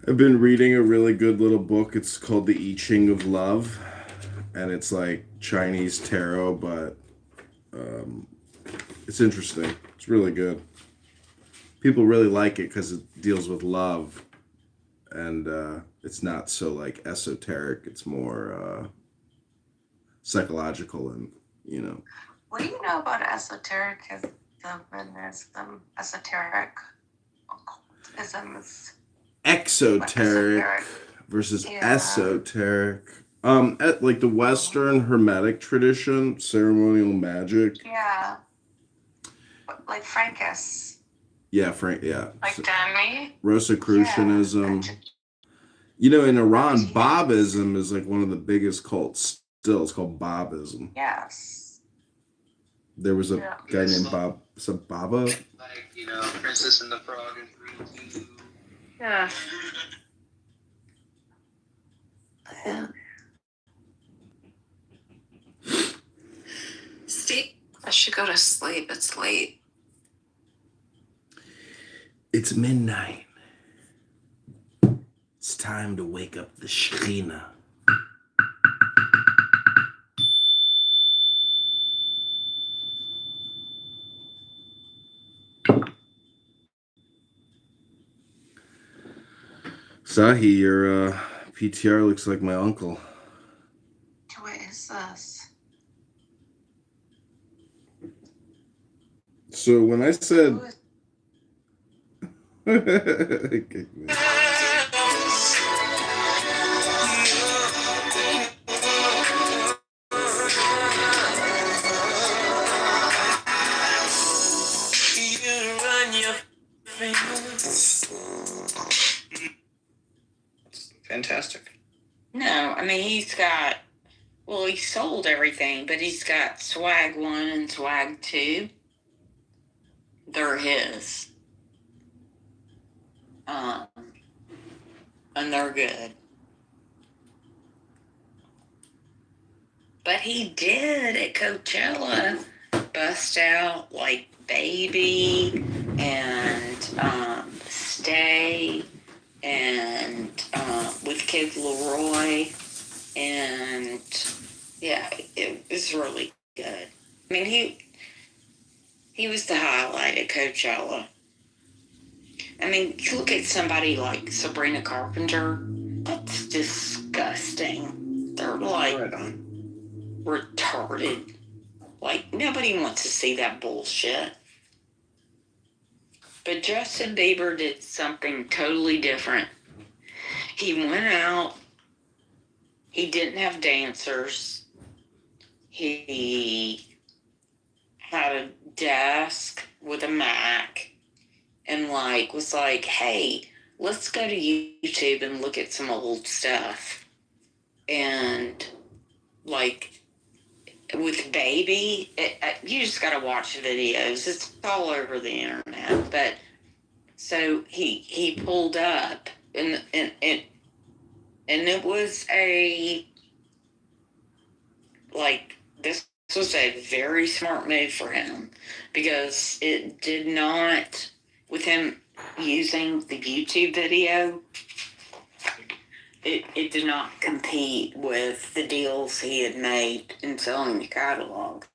I've been reading a really good little book. It's called The I Ching of Love, and it's like Chinese tarot, but um, it's interesting. It's really good. People really like it because it deals with love, and it's not so like esoteric. It's more psychological, and you know, What do you know about esotericism and esoteric occultism is exoteric esoteric? versus Yeah. esoteric. Like the Western Hermetic tradition, ceremonial magic. Yeah. Like Frankus. Yeah, Frank. Yeah, Like Demi? Yeah. Rosicrucianism. You know, in Iran, Yes. Babism is like one of the biggest cults still. It's called Babism. Yes. There was a Yeah. guy Yes, named some Baba. like Princess and the Frog and Three. Yeah. Yeah. Steve, I should go to sleep. It's late. It's midnight. It's time to wake up the Shekhinah. Sahi, your PTR looks like my uncle. What is this? So when I said, Who is- Fantastic. No, I mean he sold everything, but he's got swag 1 and swag 2. They're his. Um, and they're good. But he did at Coachella bust out like Baby and Stay and with Kid Leroy, and yeah, it was really good. I mean, he was the highlight at Coachella. I mean, you look at somebody like Sabrina Carpenter, that's disgusting. They're like Right on. retarded. Like, nobody wants to see that bullshit. But Justin Bieber did something totally different. He went out, he didn't have dancers, he had a desk with a Mac, and like was like, hey, let's go to YouTube and look at some old stuff. And like with Baby, you just gotta watch videos. It's all over the internet. But so he pulled up, and it was this was a very smart move for him, because it did not, with him using the YouTube video, it did not compete with the deals he had made in selling the catalog.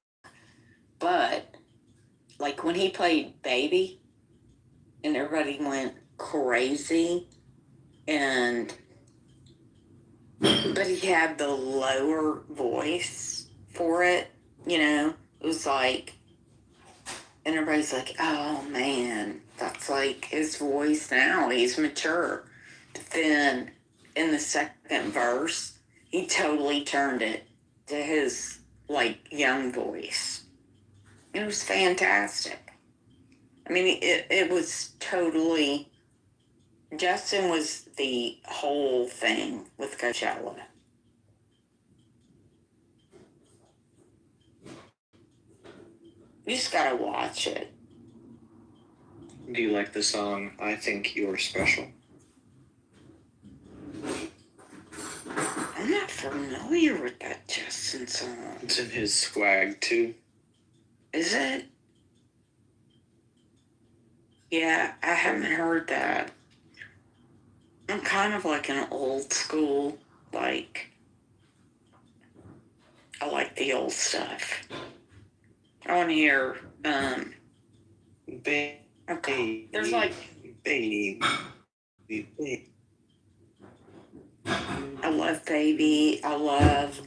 But like when he played Baby and everybody went crazy, and but he had the lower voice for it, it was like, and everybody's like, oh man, that's like his voice now, he's mature. But then in the second verse, he totally turned it to his like young voice. It was fantastic. I mean, it was totally, Justin was the whole thing with Coachella. You just gotta watch it. Do you like the song I Think You're Special? I'm not familiar with that Justin song. It's in his Swag 2. Is it? Yeah, I haven't heard that. I'm kind of like an old school, like, I like the old stuff. I want to hear, Baby, okay, there's like, baby. I love Baby, I love,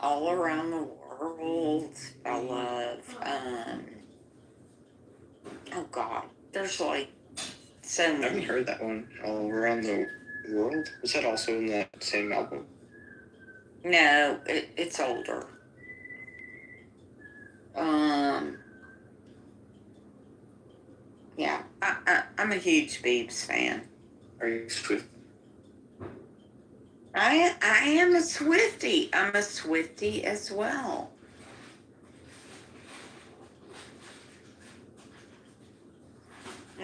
All Around the World, I love, oh God, there's like so I haven't many. heard that one. All Around the World? Was that also in that same album? No, it's older. Yeah, I'm a huge Biebs fan. Are you Swift? I am a Swiftie. I'm a Swiftie as well.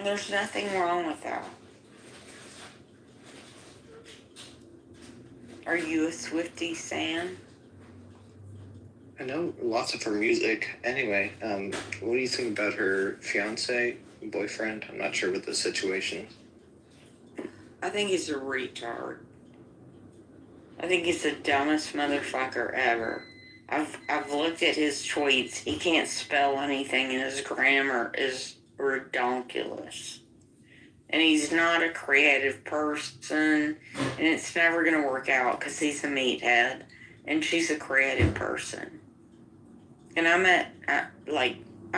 There's nothing wrong with that. Are you a Swiftie, Sam? I know lots of her music. Anyway, what do you think about her fiance, boyfriend? I'm not sure what the situation is. I think he's a retard. I think he's the dumbest motherfucker ever. I've looked at his tweets. He can't spell anything, and his grammar is redonkulous. And he's not a creative person, and it's never going to work out because he's a meathead, and she's a creative person. And I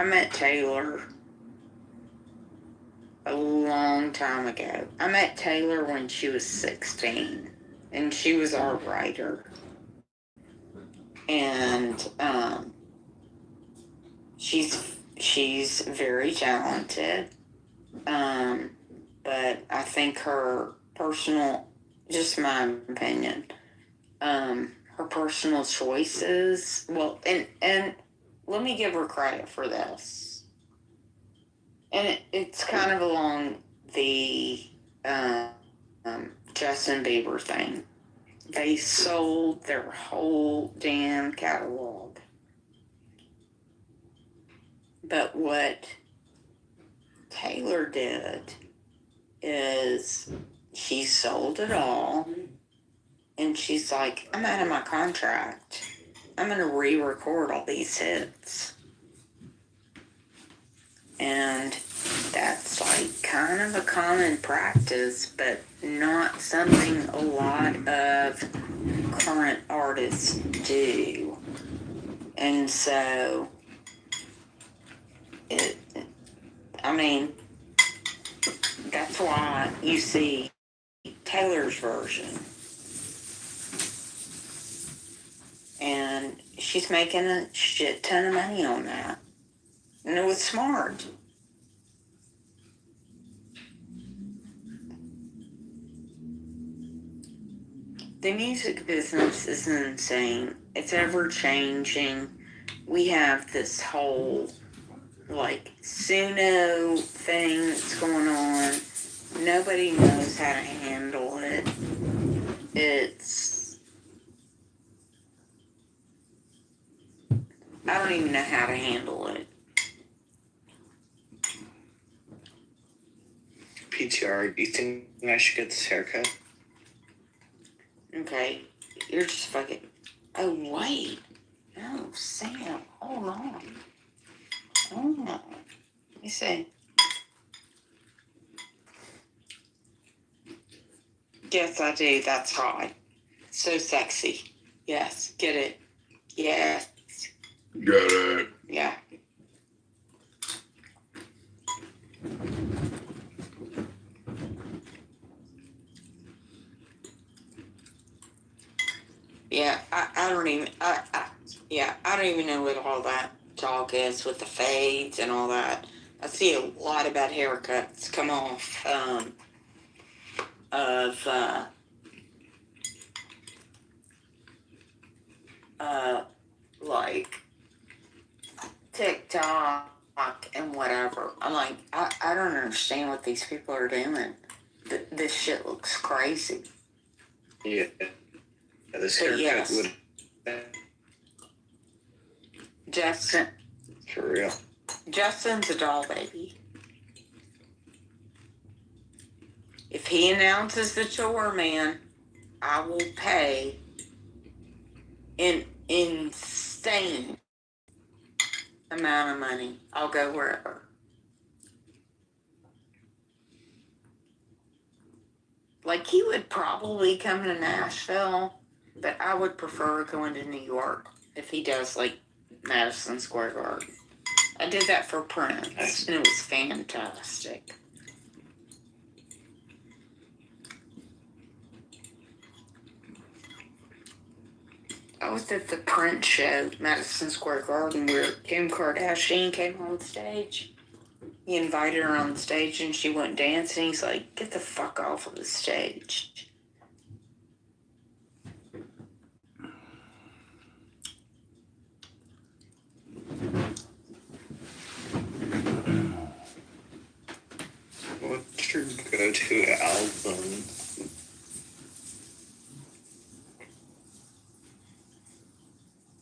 met Taylor a long time ago. I met Taylor when she was 16, and she was our writer. And she's very talented. But I think her personal, just my opinion, her personal choices. Well, and let me give her credit for this. And it's kind of along the Justin Bieber thing. They sold their whole damn catalog. But what Taylor did is she sold it all, and she's like, I'm out of my contract. I'm going to re-record all these hits. And that's like kind of a common practice, but not something a lot of current artists do. And so, that's why you see Taylor's version. And she's making a shit ton of money on that. And it was smart. The music business is insane. It's ever changing. We have this whole like Suno thing that's going on. Nobody knows how to handle it. I don't even know how to handle it. PTR, do you think I should get this haircut? Okay, you're just fucking. Oh, wait. No, Sam, hold on. Hold on. Let me see. Yes, I do. That's hot. So sexy. Yes, get it. Yes. Got it. Yeah. Yeah, I don't even, I don't even know what all that talk is with the fades and all that. I see a lot of bad haircuts come off, of, like, TikTok and whatever. I'm like, I don't understand what these people are doing. This shit looks crazy. Yeah. This But haircut yes. would. For real. Justin's a doll baby. he announces the tour, man, I will pay an insane amount of money. I'll go wherever. Like, he would probably come to Nashville, but I would prefer going to New York if he does, like, Madison Square Garden. I did that for Prince, and it was fantastic. I was at the Prince show, Madison Square Garden, where Kim Kardashian came on stage. He invited her on stage, and she went dancing. He's like, get the fuck off of the stage. What's your go-to album?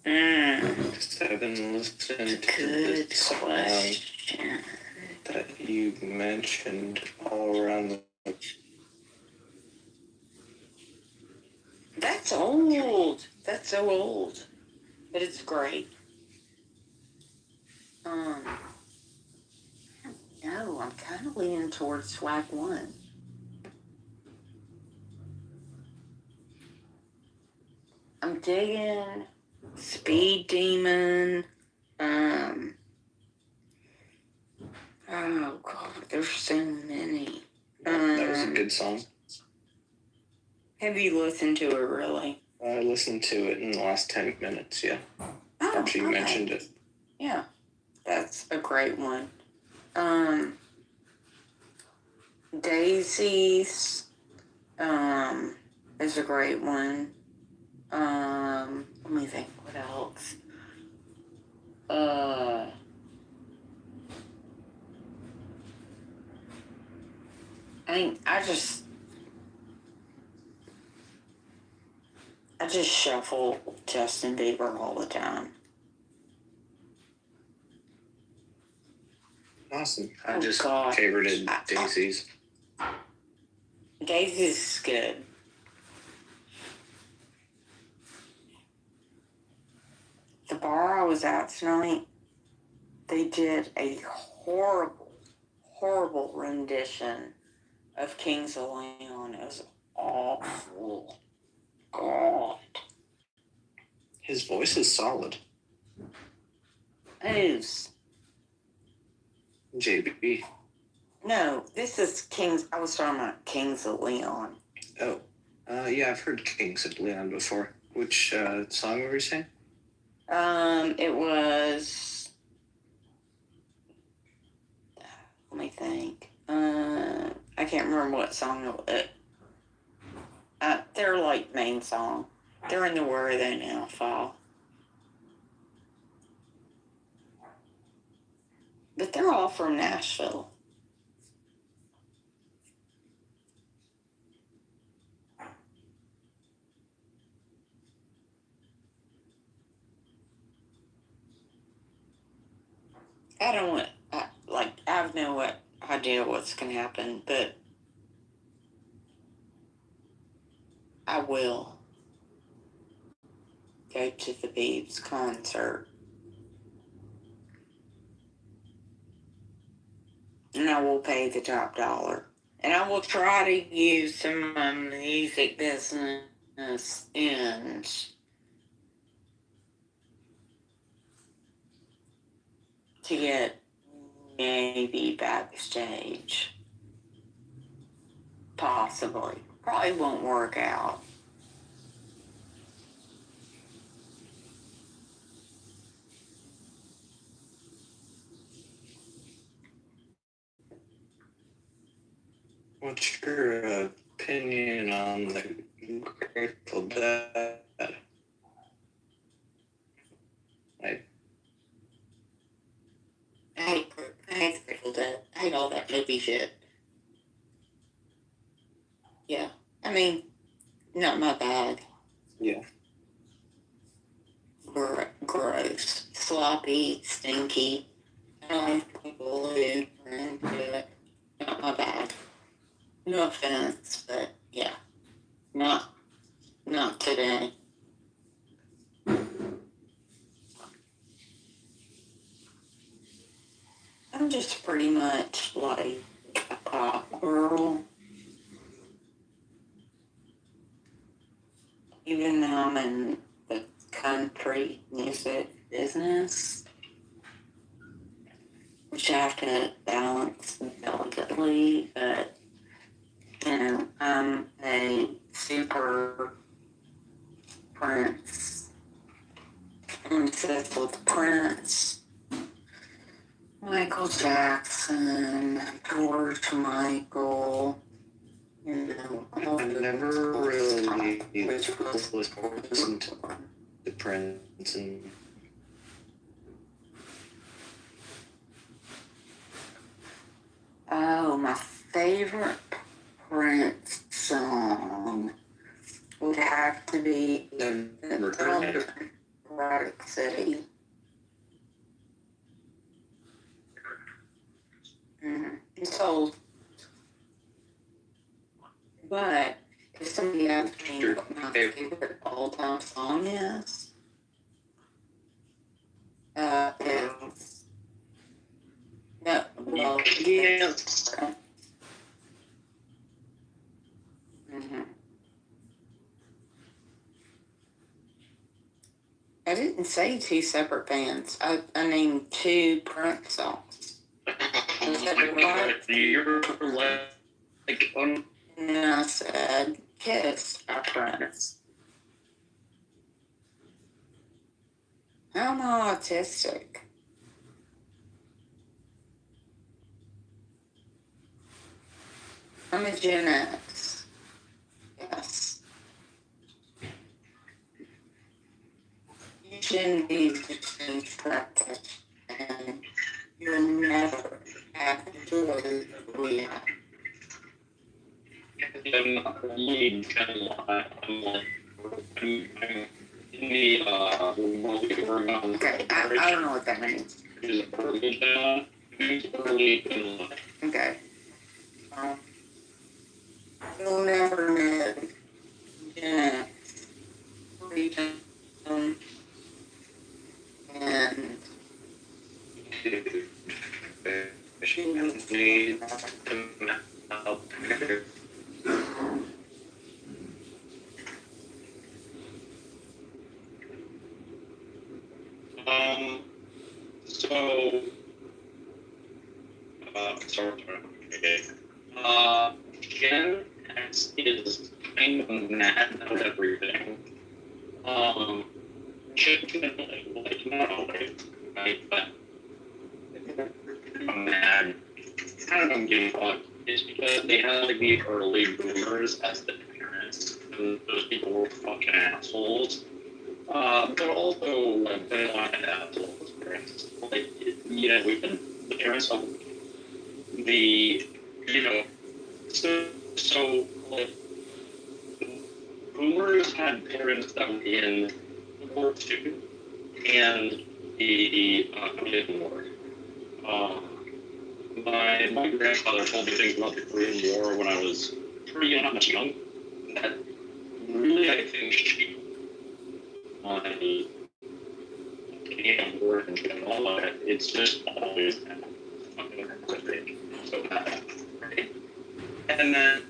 Because I've been listening to Good this song question. that you mentioned all around the. That's old. That's so old. But it's great. No, I'm kind of leaning towards Swag One. I'm digging Speed Demon. Oh God, there's so many. That was a good song. Have you listened to it really? I listened to it in the last 10 minutes, yeah. After you mentioned it. Yeah, that's a great one. Daisies is a great one. Let me think, what else? I just shuffle Justin Bieber all the time. Awesome. Oh, I just God. favorited Daisy's. Daisy's is good. The bar I was at tonight, they did a horrible, horrible rendition of Kings of Leon. It was awful. God. His voice is solid. Who's? JB. No, this is Kings. I was talking about Kings of Leon. Oh. Yeah, I've heard Kings of Leon before. Which song were you saying? It was. Let me think. I can't remember what song it was. Their like main song. They're in the Where Are They Now file. But they're all from Nashville. I don't want, I have no idea what's going to happen, but I will go to the Beebs concert. And I will pay the top dollar. And I will try to use some of my music business ends to get maybe backstage. Possibly. Probably won't work out. What's your opinion on the Grateful Dead? I hate Grateful Dead. I hate all that hippie shit. Yeah. I mean, not my bag. Yeah. Gross. Sloppy, stinky. I don't like people who are into it. Not my bag. No offense, but yeah, not today. I'm just pretty much like a pop girl, even though I'm in the country music business, which I have to balance delicately, but I'm a super Prince. I'm obsessed with Prince, Michael Jackson, George Michael, all I've the never really which was listened to the Prince and oh, my favorite Prince song would have to be never heard it. Erotic City. It's old, but if somebody asked me what my favorite all-time song is, it's no, well, Yes. I didn't say two separate bands. I named two Prince songs. Is that right? You're like on. And then I said Kiss by Prince. How am I autistic? I'm a Gen X. Yes. You shouldn't be just practice, and you'll never have joy with I'm not really Gen Y. I'm like I'm in the okay, I don't know what that means. is early Gen. Who's early Gen Y? Okay. You'll never know Gen X, region, and She needs to help. So, sorry. Okay. Gen X is kind of mad about everything. Legitimately, like, not always, right? But I'm mad. I don't give a fuck. It's because they had like the early boomers as the parents, and those people were fucking assholes. But also, like, they're not assholes, parents. Like, we can, the parents of the, like, boomers had parents that were in World War II and the Korean War. My grandfather told me things about the Korean War when I was pretty not much young. That really, I think, shaped my Canadian war in general. It's just always been fucking horrific. So bad, right? And then,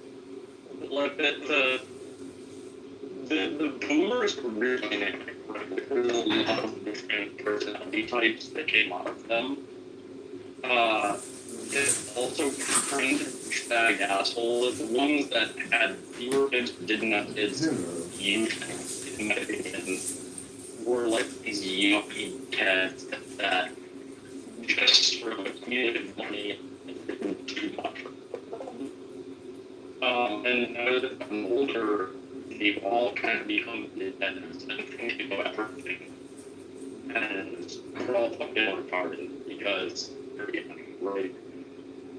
like, the boomers were really dynamic, right? There's a lot of different personality types that came out of them. It also kind of douchebag assholes. The ones that had fewer kids, didn't have kids, usually, in my opinion, were like these yuppie kids that just sort of needed money and didn't do much for the world. And now that I'm older, they've all kind of become independent and think about everything. And they're all fucking retarded because they're young, right?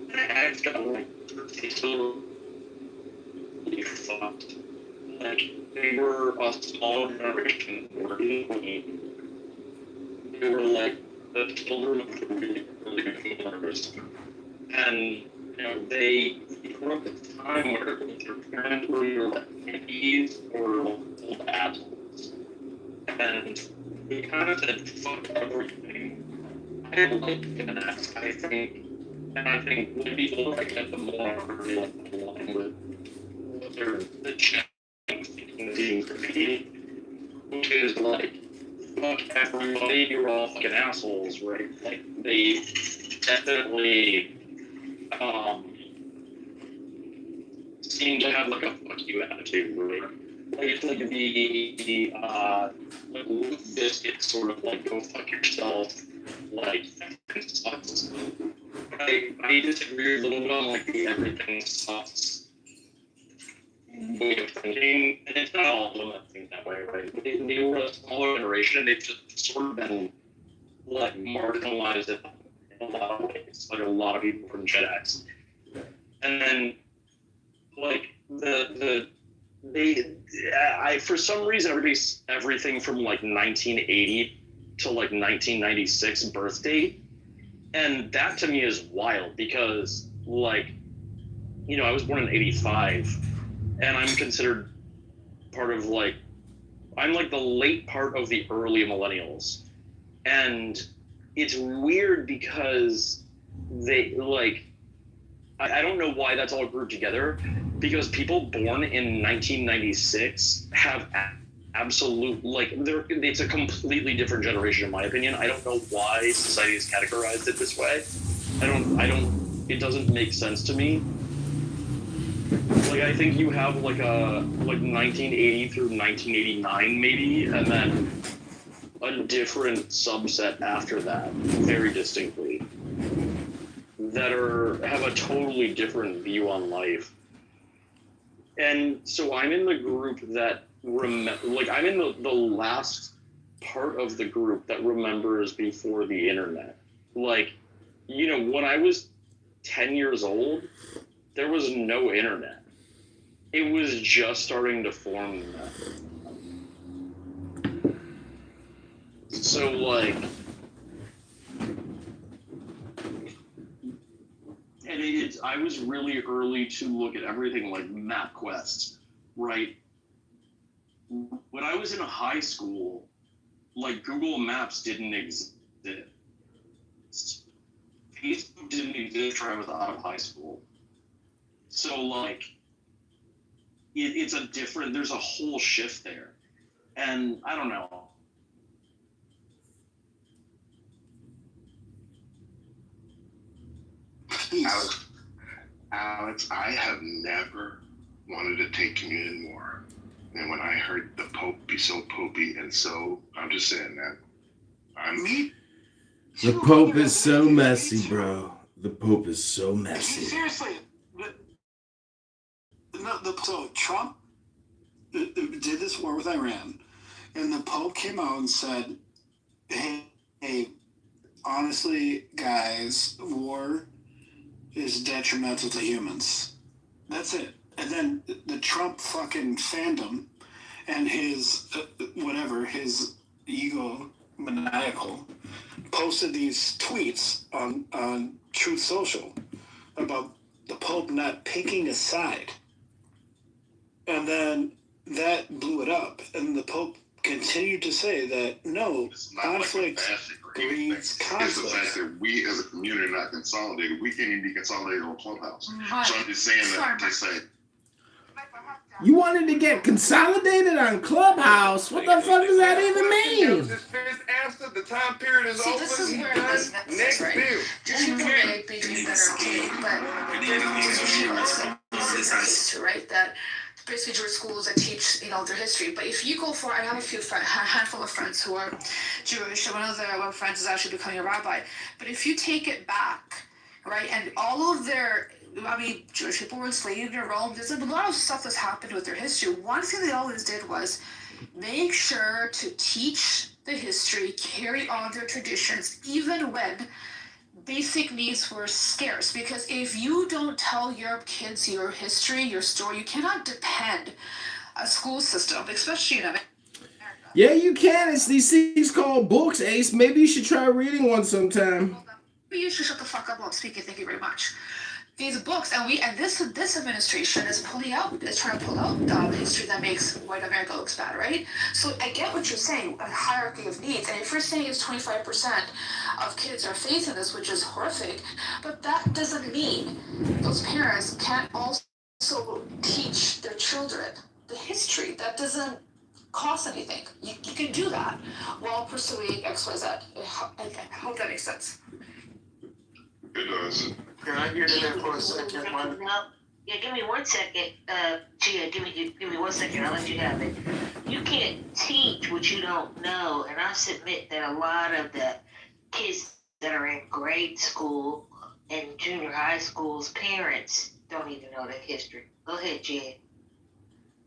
I just got like particularly fucked. Like, they were a small generation who were in Queen. They were like the children of the really, really good boomers. And, they grew up the time where their parents were either like hippies or old assholes. And he kind of said, fuck everything. I like that, I think. And I think when people like that, the more they like the line with what they're the thinking being graffiti, which is like, fuck everybody, you're all fucking assholes, right? Like, they definitely seem to have like a fuck you attitude, right? Like, it's like the like Limp Bizkit sort of like go fuck yourself, like everything sucks. But I disagree a little bit on like the everything sucks way of thinking, and it's not all of them that think that way, right? They were a smaller generation, and they've just sort of been like marginalized in a lot of ways, like a lot of people from Gen X. And then like I for some reason everything from like 1980 to like 1996 birth date, and that to me is wild because like, you know, I was born in 85, and I'm considered part of like, I'm like the late part of the early millennials, and it's weird because they like, I don't know why that's all grouped together, because people born in 1996 have absolute, like, it's a completely different generation in my opinion. I don't know why society has categorized it this way. It doesn't make sense to me. Like, I think you have like 1980 through 1989 maybe, and then a different subset after that, very distinctly, that have a totally different view on life. And so I'm in the group that I'm in the last part of the group that remembers before the internet. Like, you know, when I was 10 years old, there was no internet. It was just starting to form then. So, like, and I was really early to look at everything like MapQuest, right? When I was in high school, like, Google Maps didn't exist. Facebook didn't exist when I was out of high school. So, like, it's a different, there's a whole shift there. And I don't know. Alex, I have never wanted to take communion more than when I heard the Pope be so popey, and so I'm just saying that. The Pope is so messy, bro. The Pope is so messy. Seriously, so Trump did this war with Iran, and the Pope came out and said, hey, honestly, guys, war is detrimental to humans. That's it. And then the Trump fucking fandom and his his ego maniacal, posted these tweets on Truth Social about the Pope not picking a side. And then that blew it up. And the Pope continued to say that, no, conflict breeds conflict. It's the fact that we as a community are not consolidated. We can't even be consolidated on Clubhouse. So I'm just saying that to say. You wanted to get consolidated on Clubhouse? What the fuck does that even mean? This first answer, the time period is over. This is where this next right? bill. Just people may be doing better, okay, but right? That basically Jewish schools that teach, you know, their history. But if you go for, I have a handful of friends who are Jewish, and one of their friends is actually becoming a rabbi. But if you take it back, right, and all of their, I mean, Jewish people were enslaved in Rome. There's a lot of stuff that's happened with their history. One thing they always did was make sure to teach the history, carry on their traditions, even when basic needs were scarce. Because if you don't tell your kids your history, your story, you cannot depend a school system, especially in America. Yeah, you can. It's these things called books, Ace. Maybe you should try reading one sometime. Maybe you should shut the fuck up while I'm speaking. Thank you very much. these books, and this administration is trying to pull out history that makes white America looks bad, right? So I get what you're saying, a hierarchy of needs, and if you're saying it's 25% of kids are facing this, which is horrific, but that doesn't mean those parents can't also teach their children the history. That doesn't cost anything. You can do that while pursuing XYZ. I hope that makes sense. It does. Can I get in there for a second, Mike? No. Yeah, give me 1 second. Gia, give me 1 second. I'll let you have it. You can't teach what you don't know, and I submit that a lot of the kids that are in grade school and junior high school's parents don't even know their history. Go ahead, Gia.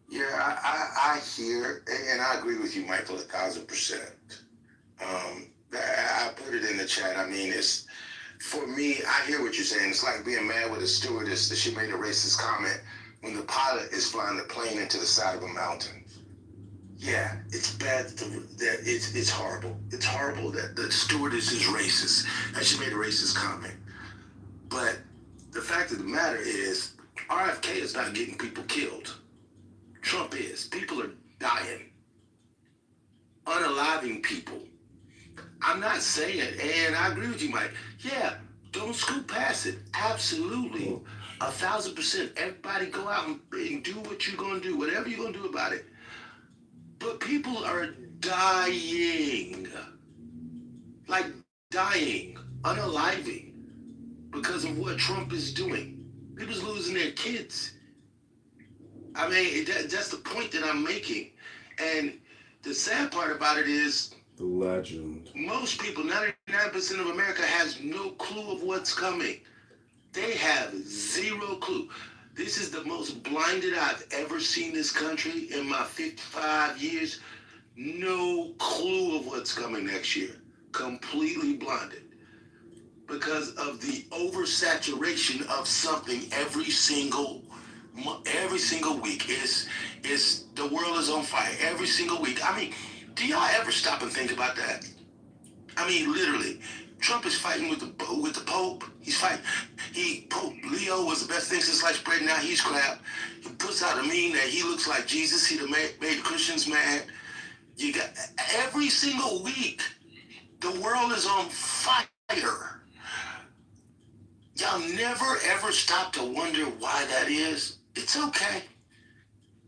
Yeah, I hear, and I agree with you, Michael, 1,000%. I put it in the chat. I mean, it's, for me, I hear what you're saying. It's like being mad with a stewardess that she made a racist comment when the pilot is flying the plane into the side of a mountain. Yeah, it's bad that it's horrible. It's horrible that the stewardess is racist and she made a racist comment. But the fact of the matter is, RFK is not getting people killed. Trump is. People are dying, unaliving people. I'm not saying, and I agree with you, Mike. Yeah, don't scoot past it. Absolutely, 1,000%. Everybody go out and do what you're gonna do, whatever you're gonna do about it. But people are dying, like dying, unaliving, because of what Trump is doing. People's losing their kids. I mean, that's the point that I'm making. And the sad part about it is, The legend. most people, 99% of America, has no clue of what's coming. They have zero clue. This is the most blinded I've ever seen this country in my 55 years. No clue of what's coming next year. Completely blinded. Because of the oversaturation of something every single week. Is the world is on fire every single week. I mean, do y'all ever stop and think about that? I mean, literally, Trump is fighting with the Pope. He's fighting. Pope Leo was the best thing since sliced bread. Now he's crap. He puts out a meme that he looks like Jesus. He made the Christians mad. You got every single week, the world is on fire. Y'all never ever stop to wonder why that is. It's okay.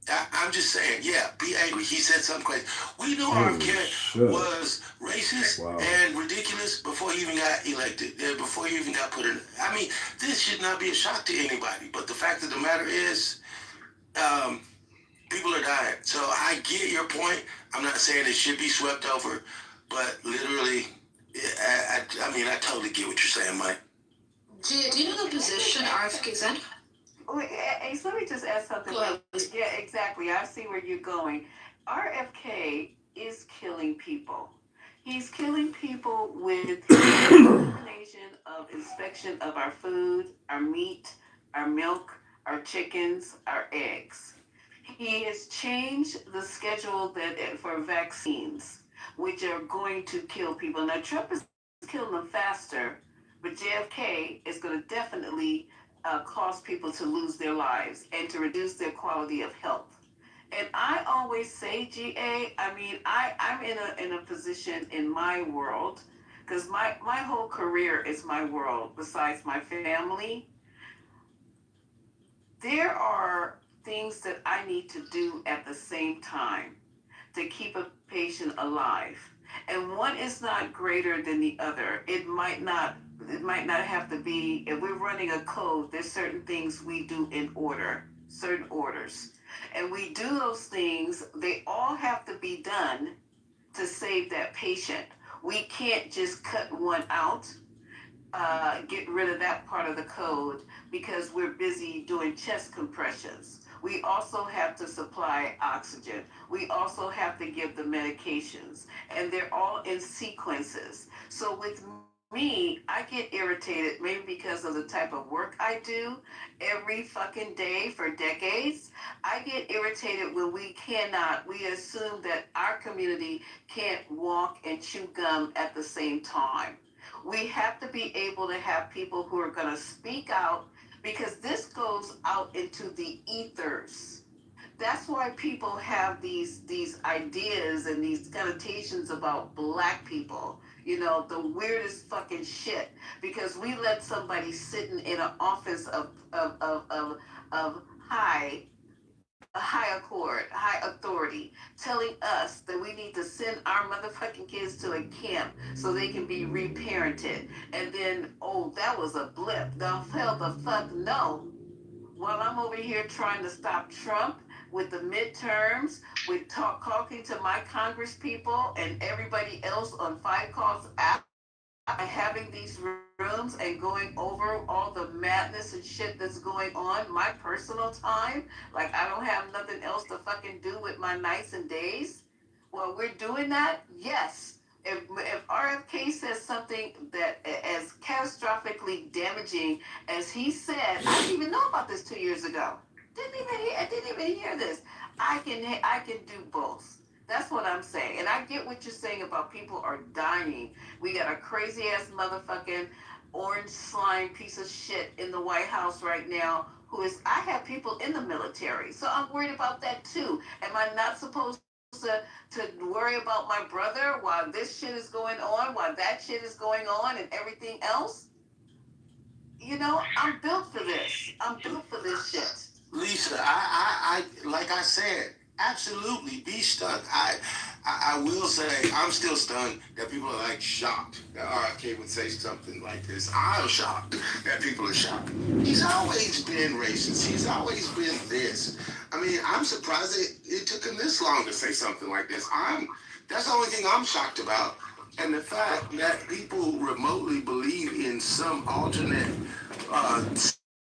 I'm just saying, yeah, be angry. He said something crazy. We know RFK was racist and ridiculous before he even got elected, before he even got put in. I mean, this should not be a shock to anybody. But the fact of the matter is, people are dying. So I get your point. I'm not saying it should be swept over, but literally, I totally get what you're saying, Mike. Gia, do you know the position RFK's in? Wait, Ace, let me just add something. Yeah, exactly. I see where you're going. RFK is killing people. He's killing people with his combination of inspection of our food, our meat, our milk, our chickens, our eggs. He has changed the schedule for vaccines, which are going to kill people. Now, Trump is killing them faster, but JFK is going to definitely cause people to lose their lives and to reduce their quality of health. And I always say, GA, I'm in a position in my world, because my whole career is my world, besides my family. There are things that I need to do at the same time to keep a patient alive. And one is not greater than the other. It might not have to be, if we're running a code, there's certain things we do in order, certain orders. And we do those things, they all have to be done to save that patient. We can't just cut one out, get rid of that part of the code because we're busy doing chest compressions. We also have to supply oxygen. We also have to give the medications, and they're all in sequences. So with me, I get irritated maybe because of the type of work I do every fucking day for decades. I get irritated when we assume that our community can't walk and chew gum at the same time. We have to be able to have people who are going to speak out, because this goes out into the ethers. That's why people have these ideas and these connotations about black people. You know, the weirdest fucking shit. Because we let somebody sitting in an office of high accord, high authority, telling us that we need to send our motherfucking kids to a camp so they can be reparented. And then, oh, that was a blip. The hell the fuck no. While I'm over here trying to stop Trump with the midterms, with talking to my Congress people and everybody else on Five Calls app, having these rooms and going over all the madness and shit that's going on, my personal time, like I don't have nothing else to fucking do with my nights and days. Well, we're doing that, yes. If RFK says something that as catastrophically damaging as he said, I didn't even know about this 2 years ago. I didn't even hear this. I can do both. That's what I'm saying. And I get what you're saying about people are dying. We got a crazy ass motherfucking orange slime piece of shit in the White House right now who is, I have people in the military. So I'm worried about that too. Am I not supposed to worry about my brother while this shit is going on, while that shit is going on and everything else? You know, I'm built for this. I'm built for this shit. Lisa, I like I said, absolutely be stunned. I will say I'm still stunned that people are like shocked that RFK would say something like this. I'm shocked that people are shocked. He's always been racist. He's always been this. I mean, I'm surprised it took him this long to say something like this. That's the only thing I'm shocked about. And the fact that people remotely believe in some alternate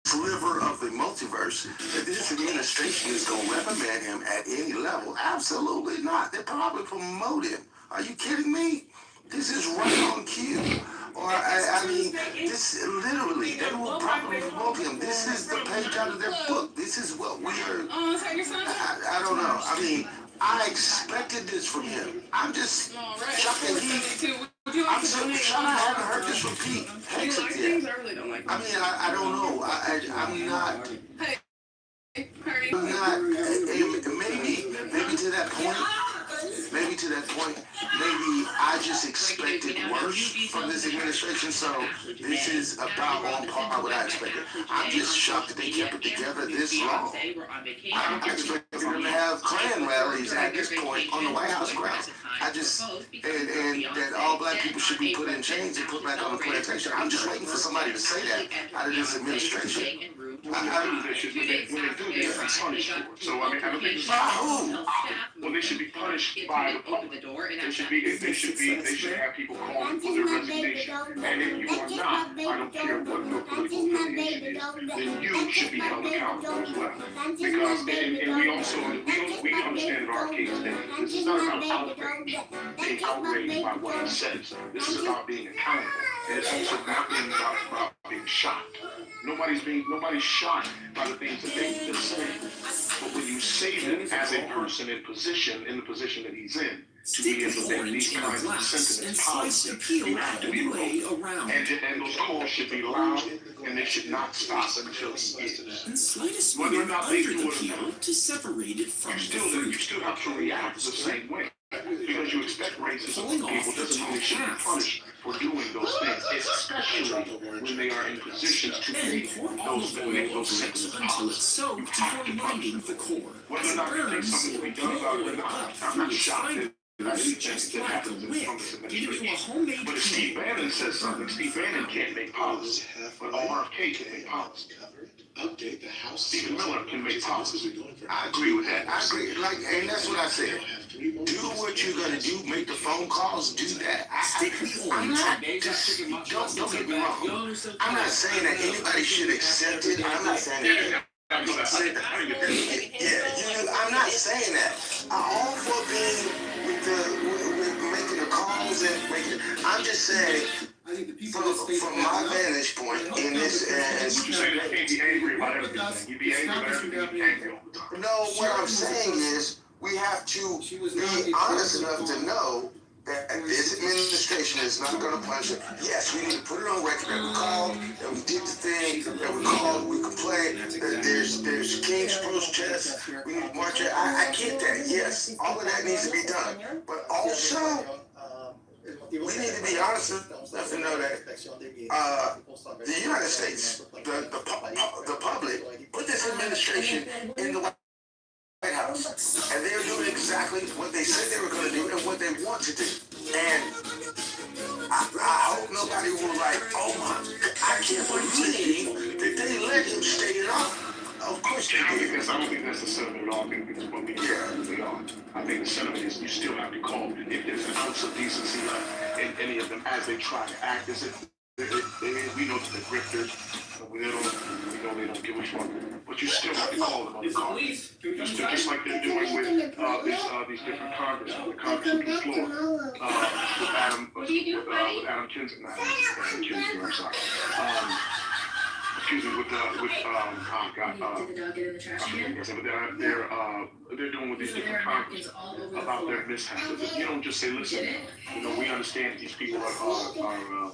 sliver of the multiverse, that this administration is going to reprimand him at any level. Absolutely not. They probably promote him. Are you kidding me? This is right on cue. Or, I mean, this literally, they will probably promote him. This is the page out of their book. This is what we heard. I don't know. I mean, I expected this from him. I'm just shocked that I'm so shocked I haven't heard this from Pete Hegseth yet. I mean, I don't know. I'm not, maybe to that point, maybe I just expected worse from this administration, so this is about on par with what I expected. I'm just shocked that they kept it together this long. I expected them to have Klan rallies at this point on the White House grounds. And that all black people should be put in chains and put back on the plantation. I'm just waiting for somebody to say that out of this administration. They should, when they do, they should be punished for it. So I mean, I don't think well, they should be punished by the public. They should have people calling for their resignation. And if you are not, I don't care what your political affiliation is, then you should be held accountable as well. Because and we understand in our case that this is not about outrage, being outraged by what he says. This is about being accountable. And it's also not being about being shocked. Nobody's shocked by the things that they're saying. But when you say them as a person in the position that he's in, to be able to make these kinds of sentiments positive, you have to be vocal. And those calls should be loud, and they should not stop until he is. Whether or not they do it or not, you still have to react the same way. Because you expect racism from people doesn't mean they should be punished for doing those things, especially when they are in positions to make those sentiments positive. You have to punish them. Whether or not you think something will be done about it or not, I'm not shocked that anything that happens in this administration. But if Steve Bannon says something, Steve Bannon can't make policy, but RFK can make policy. Update the House. Stephen Miller can make policy. I agree with that. I agree. And that's what I said. Do what you're gonna do. Make the phone calls. Do that. I'm not just. Don't get me wrong. I'm not saying that anybody should accept it. I'm not saying that. I'm not saying that. I'm all for being with making the calls and making. I'm just saying. From my vantage point in this, and you say that you can't be angry about everything. You be angry about everything. You be angry all the time. No, what I'm saying is we have to be honest enough to know that this administration is not going to punish it. Yes, we need to put it on record that we called, that we did the thing, that we called, we complained, that there's King's protest, we need to march it. I get that, yes, all of that needs to be done. But also, we need to be honest enough to know that the United States, the public, put this administration in the White House, and they're doing exactly what they said they were going to do and what they want to do. And I hope nobody will oh my, I can't believe that they let him stay in office. Of course they did. I don't think that's the sentiment at all. I think it's what we really are. I think the sentiment is you still have to call. If there's an ounce of decency left in any of them as they try to act as if we know that they're grifters. We know they don't give a fuck. But you still have to call them on the call. Just like they're doing with these different congressmen, the congressman on the floor, with Adam Kinzinger. I'm sorry. Excuse me, with oh God, Did the dog get in the trash can? But they're doing with these different congressmen about their mishaps. You don't just say, listen, we understand these people are going to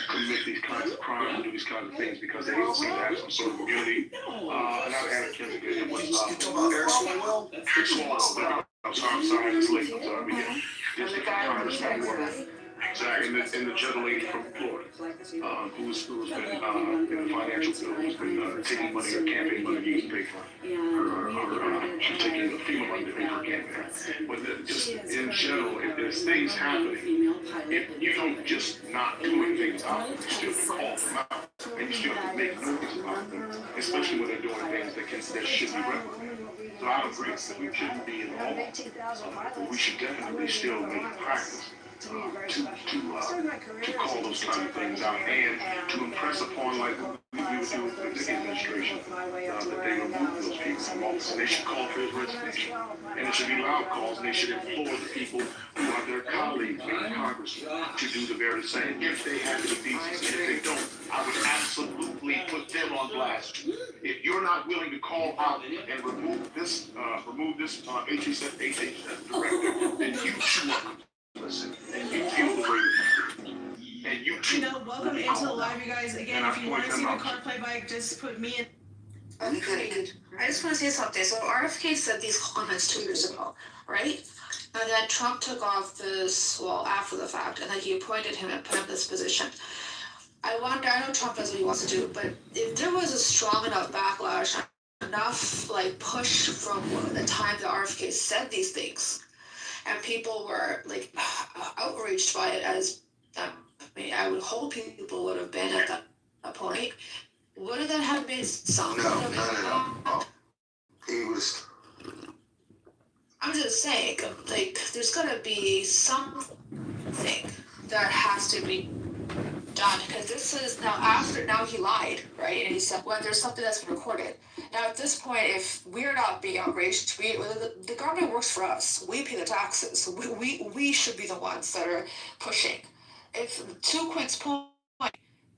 commit these kinds of crimes and do these kinds of things because they seem to have some sort of immunity. Not Adam Kinzinger, it was You talking about Eric Swalwell? Eric Swalwell. I'm sorry, it's late. I'm sorry. There's different congressmen who are exactly, and the gentle lady from Florida, who's been in the financial bill, who's been taking money or campaign money to use to pay for she's taking the FEMA money to pay for campaign. But just in general, if there's things happening, if you don't just not doing things out, you still can call them out, and you still can make noise about them, especially when they're doing things that should be reprimanded. So I agree that we shouldn't be in the hall, but we should definitely still make it practice to call those kind of things out and to impress upon, like we would do with the administration, that they remove those people from office. And they should call for his resignation. And it should be loud calls, and they should implore the people who are their colleagues in Congress to do the very same if they have the decency. And if they don't, I would absolutely put them on blast. If you're not willing to call out and remove this HHS director, then you too are complicit, and you feel the weight, and you too. Welcome into the live, you guys. Again, if you want to see the card play by, just put me in. Okay, I just want to say something. So RFK said these comments 2 years ago, right? And then Trump took off this, after the fact, and then he appointed him and put him in this position. I know Trump does what he wants to do, but if there was a strong enough backlash, enough push from the time that RFK said these things, and people were outraged by it, as I would hope people would have been at that point. Wouldn't that have been something? No. He was. I'm just saying, there's gotta be something that has to be done, because this is now he lied, right? And he said, well, there's something that's been recorded. Now at this point, if we're not being outraged, the government works for us. We pay the taxes. We should be the ones that are pushing. If, to Quinn's point,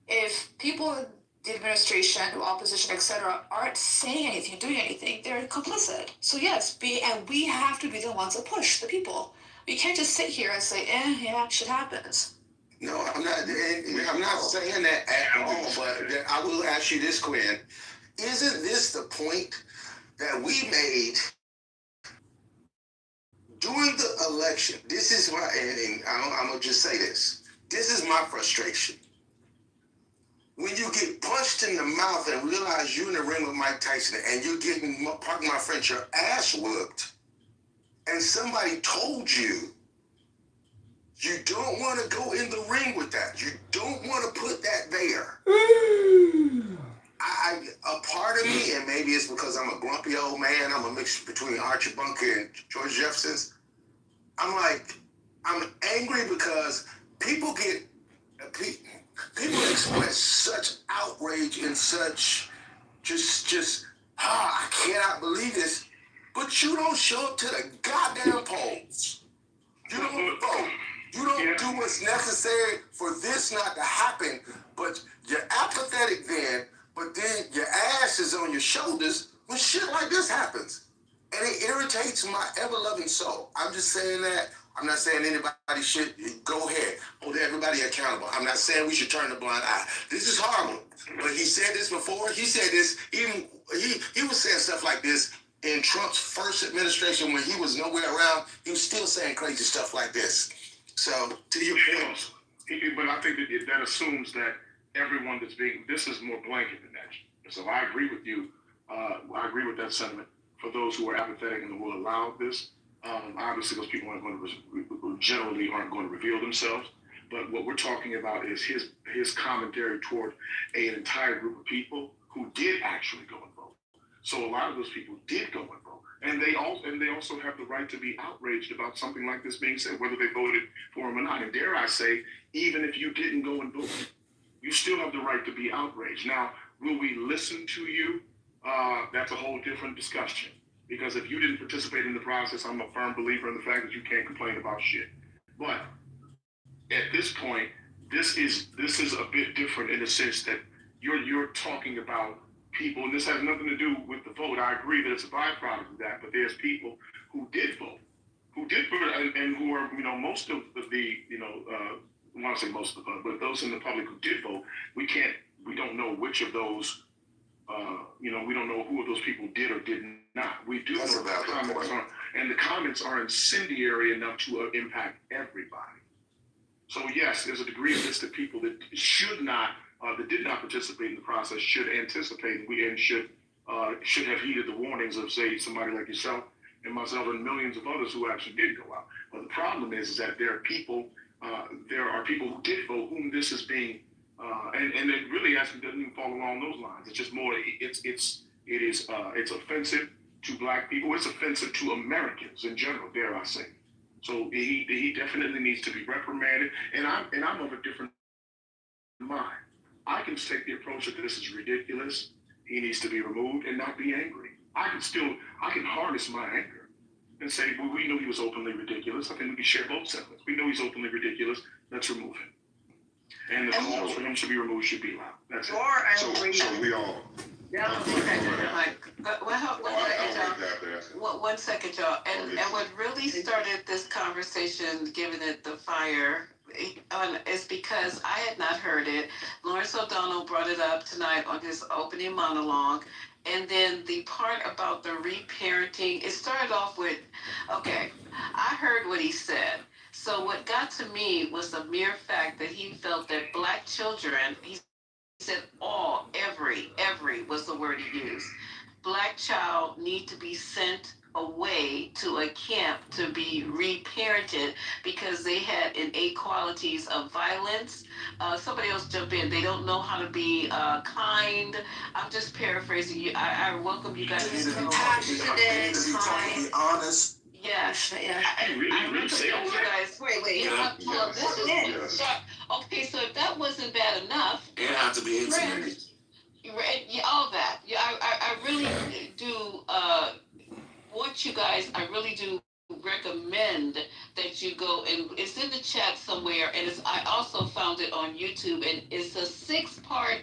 if people in the administration, opposition, etc., aren't saying anything, doing anything, they're complicit. So yes, and we have to be the ones that push the people. We can't just sit here and say, yeah, shit happens. No, I'm not saying that at all, but I will ask you this, Quinn. Isn't this the point that we made during the election? This is my, and I'm going to just say this. This is my frustration. When you get punched in the mouth and realize you're in the ring with Mike Tyson and you're getting, pardon my French, your ass whooped, and somebody told you you don't want to go in the ring with that. You don't want to put that there. A part of me, and maybe it's because I'm a grumpy old man, I'm a mix between Archie Bunker and George Jefferson's. I'm angry because people express such outrage and such I cannot believe this, but you don't show up to the goddamn polls. You don't vote. You don't do what's necessary for this not to happen, but you're apathetic then, but then your ass is on your shoulders when shit like this happens. And it irritates my ever-loving soul. I'm just saying that I'm not saying anybody should go ahead, hold everybody accountable. I'm not saying we should turn a blind eye. This is horrible. But he said this before. He said this even he was saying stuff like this in Trump's first administration when he was nowhere around. He was still saying crazy stuff like this. So to your point, but I think that assumes that everyone this is more blanket than that. So I agree with you. I agree with that sentiment. For those who are apathetic and will allow this, obviously those people generally aren't going to reveal themselves. But what we're talking about is his commentary toward an entire group of people who did actually go and vote. So a lot of those people did go and vote, and they also have the right to be outraged about something like this being said, whether they voted for him or not. And dare I say, even if you didn't go and vote, you still have the right to be outraged. Now, will we listen to you? That's a whole different discussion. Because if you didn't participate in the process, I'm a firm believer in the fact that you can't complain about shit. But at this point, this is a bit different in the sense that you're talking about people, and this has nothing to do with the vote. I agree that it's a byproduct of that, but there's people who did vote, and who are, most of the, I want to say most of the, but those in the public who did vote, we don't know which of those, we don't know who of those people did or did not. We do know the comments are, and the comments are incendiary enough to impact everybody. So yes, there's a degree of this that people that that did not participate in the process should anticipate and should have heeded the warnings of, say, somebody like yourself and myself and millions of others who actually did go out. But the problem is that there are people who did vote whom this is being, and it really actually doesn't even fall along those lines. It's just more, it's offensive to black people. It's offensive to Americans in general, dare I say. So he definitely needs to be reprimanded, and I'm of a different mind. I can take the approach that this is ridiculous. He needs to be removed and not be angry. I can harness my anger and say, well, we knew he was openly ridiculous. I think we can share both sentiments. We know he's openly ridiculous. Let's remove him. And the calls for him to be removed should be loud. That's it. So we all. Yeah, one second, y'all. And what really started this conversation, giving it the fire, is because I had not heard it. Lawrence O'Donnell brought it up tonight on his opening monologue. And then the part about the reparenting, it started off with, okay, I heard what he said. So what got to me was the mere fact that he felt that black children, he said every was the word he used. Black child need to be sent away to a camp to be reparented because they had innate qualities of violence. Somebody else jump in. They don't know how to be kind. I'm just paraphrasing you. I welcome you guys to know. Passionate, kind. honest. Yes. I really say all you that. guys. Wait. You have to pull up. This is okay. So if that wasn't bad enough, It have to be intimidating. yeah, all that. Yeah, I really do want you guys. I really do recommend that you go, and it's in the chat somewhere, and I also found it on YouTube, and it's a 6-part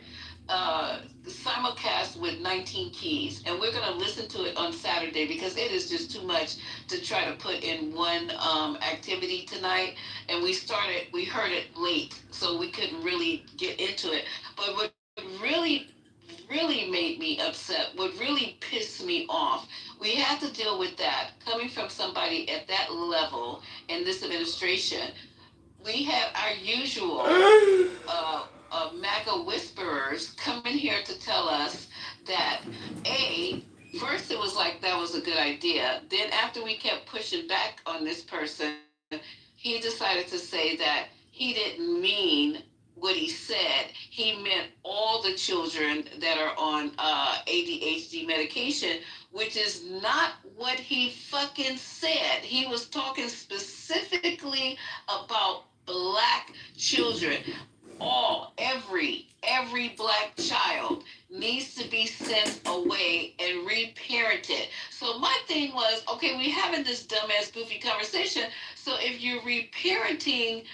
simulcast with 19 keys, and we're going to listen to it on Saturday because it is just too much to try to put in one activity tonight. And we heard it late, so we couldn't really get into it. But what really made me upset, what really pissed me off, we had to deal with that coming from somebody at that level in this administration. We have our usual MAGA whisperers coming here to tell us that, first it was like that was a good idea. Then after we kept pushing back on this person, he decided to say that he didn't mean what he said. He meant all the children that are on ADHD medication, which is not what he fucking said. He was talking specifically about black children. Every black child needs to be sent away and reparented. So my thing was, okay, we're having this dumbass goofy conversation. So if you're reparenting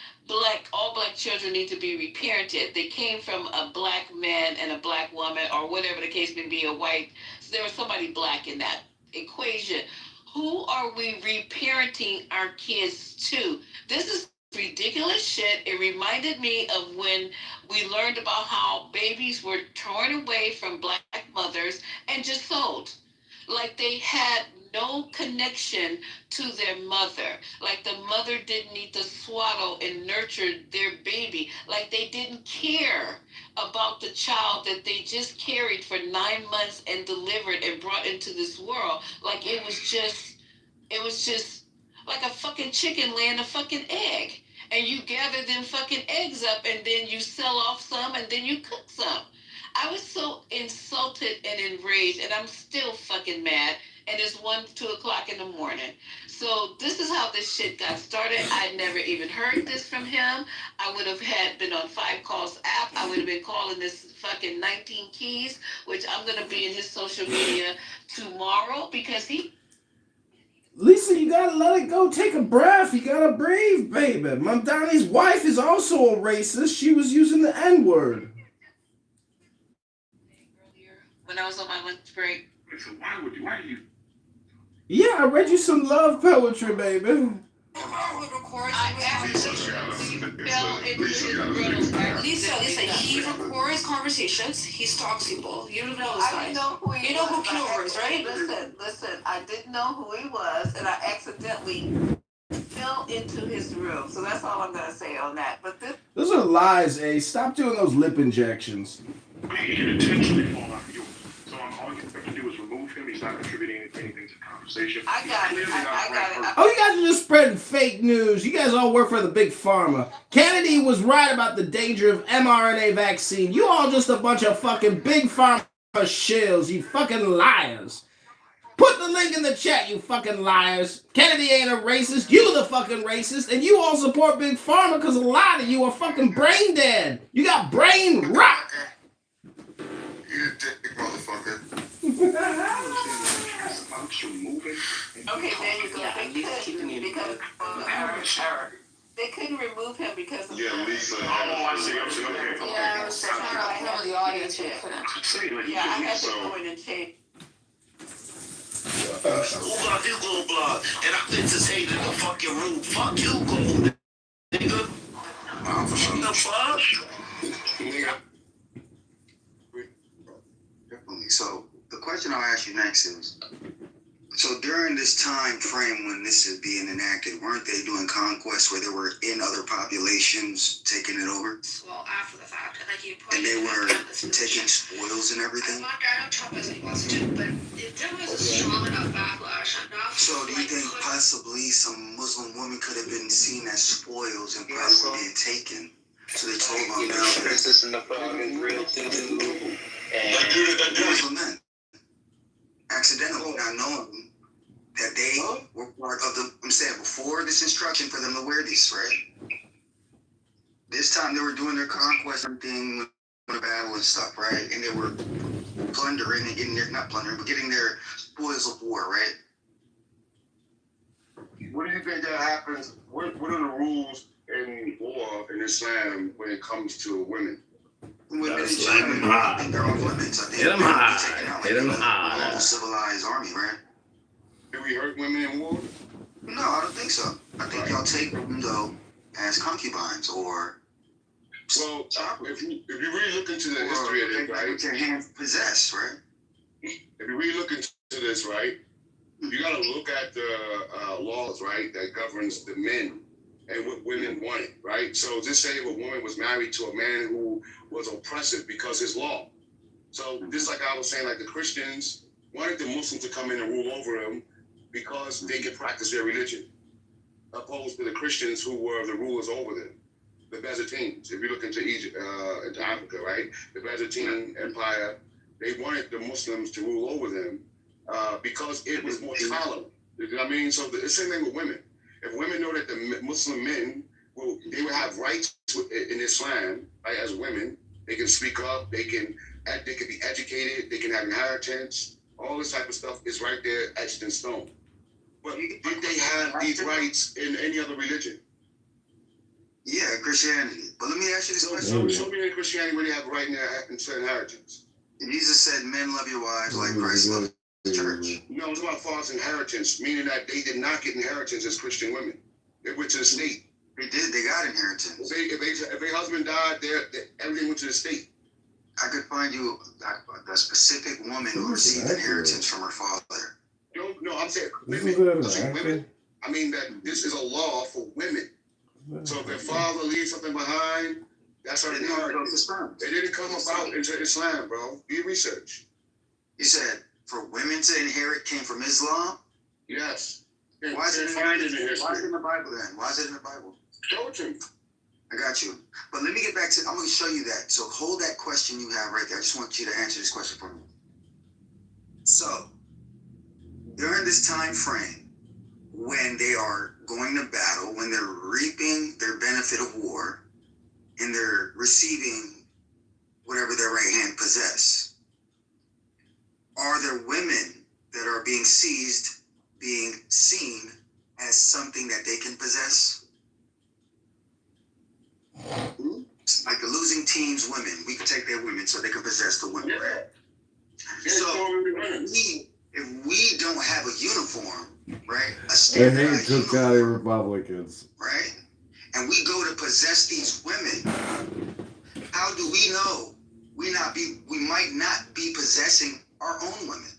all black children need to be reparented. They came from a black man and a black woman, or whatever the case may be, so there was somebody black in that equation. Who are we reparenting our kids to? This is ridiculous shit. It reminded me of when we learned about how babies were torn away from black mothers and just sold. Like they had no connection to their mother. Like the mother didn't need to swaddle and nurture their baby. Like they didn't care about the child that they just carried for 9 months and delivered and brought into this world. Like it was just like a fucking chicken laying a fucking egg. And you gather them fucking eggs up and then you sell off some and then you cook some. I was so insulted and enraged, and I'm still fucking mad. And it's 2 o'clock in the morning. So this is how this shit got started. I never even heard this from him. I would have been on 5 Calls app. I would have been calling this fucking 19 Keys, which I'm gonna be in his social media tomorrow because he. Lisa, you gotta let it go. Take a breath. You gotta breathe, baby. Mamdani's wife is also a racist. She was using the N-word. When I was on my lunch break. So why do you? Yeah, I read you some love poetry, baby. Lisa, he records conversations. He stalks people. You don't know this guy. I didn't know who he was. You know who Kitover is, right? Listen, I didn't know who he was, and I accidentally fell into his room. So that's all I'm going to say on that. But Those are lies, A. Stop doing those lip injections. He can intentionally fall out of yours. So all you have to do is remove him. He's not contributing anything to the conversation. I got it. I got it. Oh, you guys are just spreading fake news. You guys all work for the big pharma. Kennedy was right about the danger of mRNA vaccine. You all just a bunch of fucking big pharma shills, you fucking liars. Put the link in the chat, you fucking liars. Kennedy ain't a racist. You the fucking racist. And you all support big pharma because a lot of you are fucking brain dead. You got brain rot. You dick motherfucker. Okay, there you go. Because they couldn't remove him because of Lisa. Oh, I see. Okay. Yeah, I was trying to the audience who couldn't. Yeah, I had to go in and change. Who got Hugo blood? And I entertained in the fucking room. Fuck Hugo, nigga. What the fuck? Definitely. So the question I'll ask you next is, so during this time frame when this is being enacted, weren't they doing conquests where they were in other populations taking it over? Well, after the fact, and like you And pointed they were out this taking spoils and everything? I know Trump is wants to, but if there was a strong enough backlash, enough. So do you think possibly some Muslim women could have been seen as spoils and probably were being taken? So they told them now Princess in the Frog is real too. Muslim men. Accidentally, not knowing that they were part of the, I'm saying, before this instruction for them to wear these, right? This time they were doing their conquest and thing with the battle and stuff, right? And they were plundering and getting their, not plundering, but getting their spoils of war, right? What do you think that happens? What are the rules in war in Islam when it comes to women? Women in China, I think they're all limits. I think Hit 'em high. Hit 'em high. A civilized army, right? Do we hurt women in war? No, I don't think so. I think y'all take them, though, as concubines or... Well, if you really look into the history of it, right? With your hands possessed, right? If you really look into this, right, you got to look at the laws, right, that governs the men and what women wanted, right? So just say if a woman was married to a man who was oppressive because his law. So just like I was saying, like the Christians wanted the Muslims to come in and rule over them because they could practice their religion, opposed to the Christians who were the rulers over them. The Byzantines, if you look into Egypt, into Africa, right? The Byzantine Empire, they wanted the Muslims to rule over them because it was more tolerant. You know what I mean? So the same thing with women. If women know that the Muslim men, they will have rights in Islam, right, as women, they can speak up, they can be educated, they can have inheritance, all this type of stuff is right there etched in stone. But did they have these rights in any other religion? Yeah, Christianity. But let me ask you this question. So show me in Christianity where they have right in their inheritance. Jesus said, men love your wives like Christ loved church. No, it's about false inheritance, meaning that they did not get inheritance as Christian women. They went to the state. They did. They got inheritance. If a husband died, everything went to the state. I could find you a specific woman who received inheritance from her father. No, I'm saying women. I mean that this is a law for women. So if their father leaves something behind, that's our inheritance. They didn't come about into Islam, bro. Do your research. You said for women to inherit came from Islam? Yes. Why is it in the Bible then? Why is it in the Bible? Show it to me. I got you. But let me get back to, I'm going to show you that. So hold that question you have right there. I just want you to answer this question for me. So, during this time frame, when they are going to battle, when they're reaping their benefit of war, and they're receiving whatever their right hand possess, are there women that are being seized, being seen as something that they can possess? Like the losing team's women, we could take their women so they can possess the women, right? So if we don't have a uniform, right? A They hate Cook County Republicans. Right? And we go to possess these women, how do we know we might not be possessing our own women?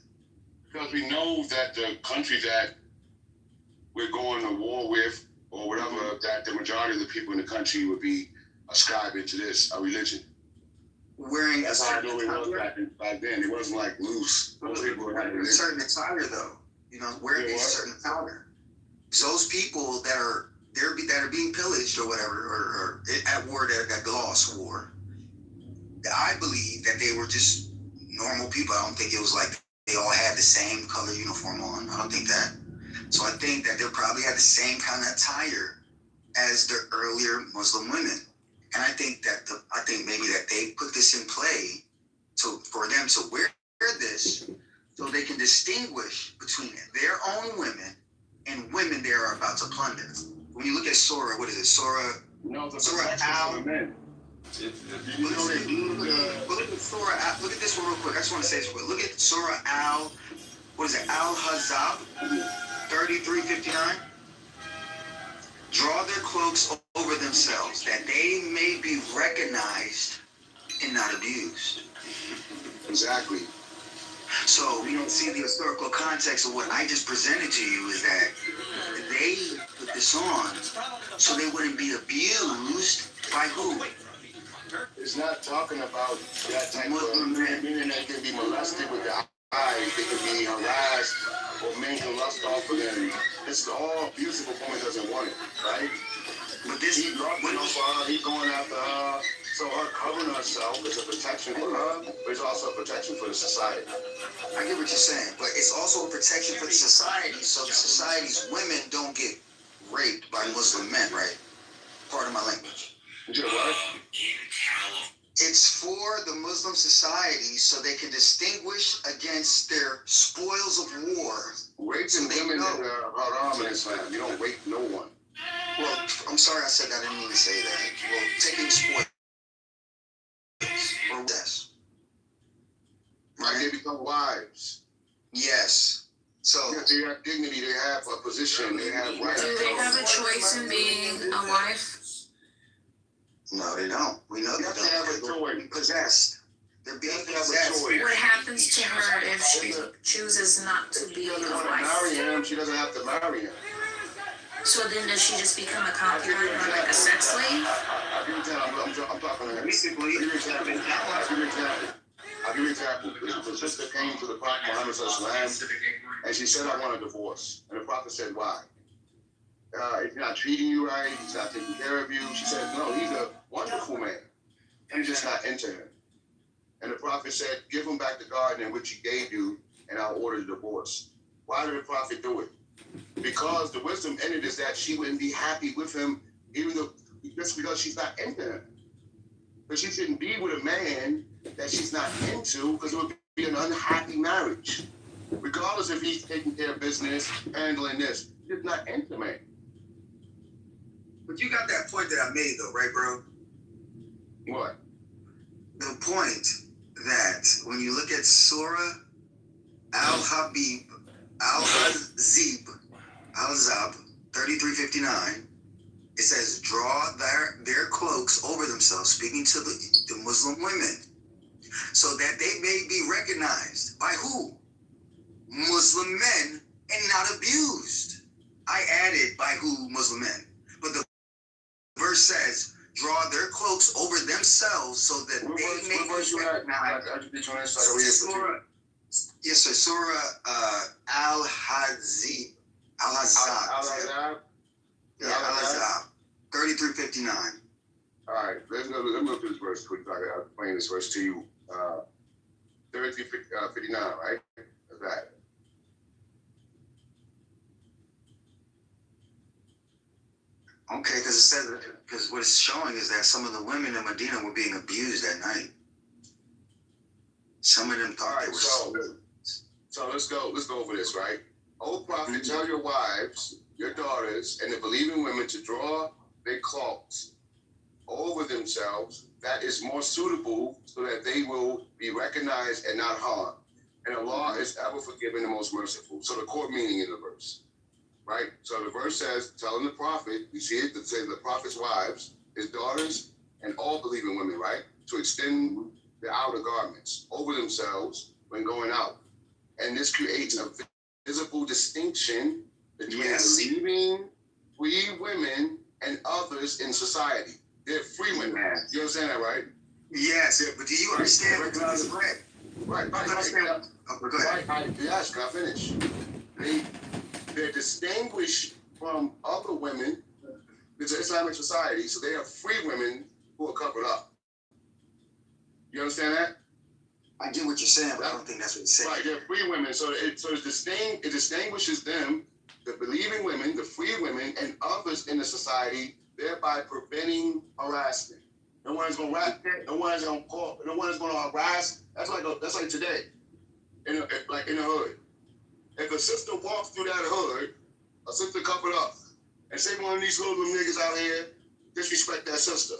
Because we know that the country that we're going to war with, or whatever, that the majority of the people in the country would be ascribing to this, a religion. Wearing That's how I know it was back then. It wasn't like loose. Most people had a religion. Certain attire, though. You know, wearing a certain attire. Those people that are being pillaged or whatever, or at war, that lost war, I believe that they were just normal people. I don't think it was like they all had the same color uniform on. I don't think that. So I think that they probably had the same kind of attire as the earlier Muslim women. And I think maybe that they put this in play for them to wear this so they can distinguish between their own women and women they are about to plunder. When you look at Surah, what is it? Surah Al. Look at Surah Al. Look at this one real quick. I just want to say this quick. Look at Surah Al. What is it? Al-Hazab 33:59. Draw their cloaks over themselves, that they may be recognized and not abused. Exactly. So we don't see the historical context of what I just presented to you is that they put this on so they wouldn't be abused by who? It's not talking about that type of meaning they can be molested with their eyes, they can be harassed, or men can lust off of them. It's all abusive if a woman doesn't want it, right? But this he's looking for her, he's going after her. So her covering herself is a protection for her, but it's also a protection for the society. I get what you're saying, but it's also a protection for the society, so the society's women don't get raped by Muslim men, right? Pardon my language. You what? It's for the Muslim society so they can distinguish against their spoils of war. Raping women that are haram in Islam. You don't rape no one. Well, I'm sorry I said that. I didn't mean to say that. Well, taking spoils or death. Right? They become wives. Yes. So yeah, they have dignity, they have a position, they have rights. Do they have a choice in being a wife? No, they don't. We know they don't. Have a choice. They're possessed. They're being possessed. What happens to her if she chooses not to be a wife? She doesn't wife? marry him. She doesn't have to marry him. So then does she just become a concubine or like a sex slave? I'll give you an example. I'm talking to her. Basically, I'll give you an example. The sister came to the Prophet Muhammad Sallallahu and she said, I want a divorce. And the Prophet said, why? He's not treating you right. He's not taking care of you. She said, no, he's a wonderful man. You're just not into him. And the Prophet said, give him back the garden in which he gave you, and I'll order the divorce. Why did the Prophet do it? Because the wisdom in it is that she wouldn't be happy with him, even though just because she's not into him. But she shouldn't be with a man that she's not into, because it would be an unhappy marriage. Regardless if he's taking care of business, handling this, she's not into man. But you got that point that I made, though, right, bro? What? The point that when you look at Surah Al-Habib, Al-Hazib, Al-Zab, 3359. It says, draw their cloaks over themselves, speaking to the Muslim women, so that they may be recognized by who? Muslim men, and not abused. I added by who? Muslim men. But the verse says, draw their cloaks over themselves so that they may be recognized. Surah, yes, sir. Surah Al-Hazib. Al-Hazab. Yeah, Al-Hazab. 3359. All right, let me go through this verse quick. I'll explain this verse to you. 3359, right? That's right. Okay, because it says, because what it's showing is that some of the women in Medina were being abused at night. Some of them thought they were. So let's go over this, right? O prophet, tell your wives, your daughters, and the believing women to draw their cloaks over themselves. That is more suitable, so that they will be recognized and not harmed. And Allah is ever forgiving, the most merciful. So the core meaning in the verse, right? So the verse says, telling the prophet, you see it, that says the prophet's wives, his daughters, and all believing women, right? To extend their outer garments over themselves when going out. And this creates a visible distinction between believing free women and others in society. They're free women. You understand that, right? Yes, but do you understand what this is read? Right. Go ahead. Yes, can I finish? They're distinguished from other women. It's an Islamic society, so they are free women who are covered up. You understand that? I get what you're saying, but I don't think that's what it's saying. Right, they're free women, so it distinguishes them, the believing women, the free women, and others in the society, thereby preventing harassment. No one's gonna no one's gonna call, no one's gonna harass. That's like today, in the hood. If a sister walks through that hood, a sister covered up, and say one of these little niggas out here disrespect that sister,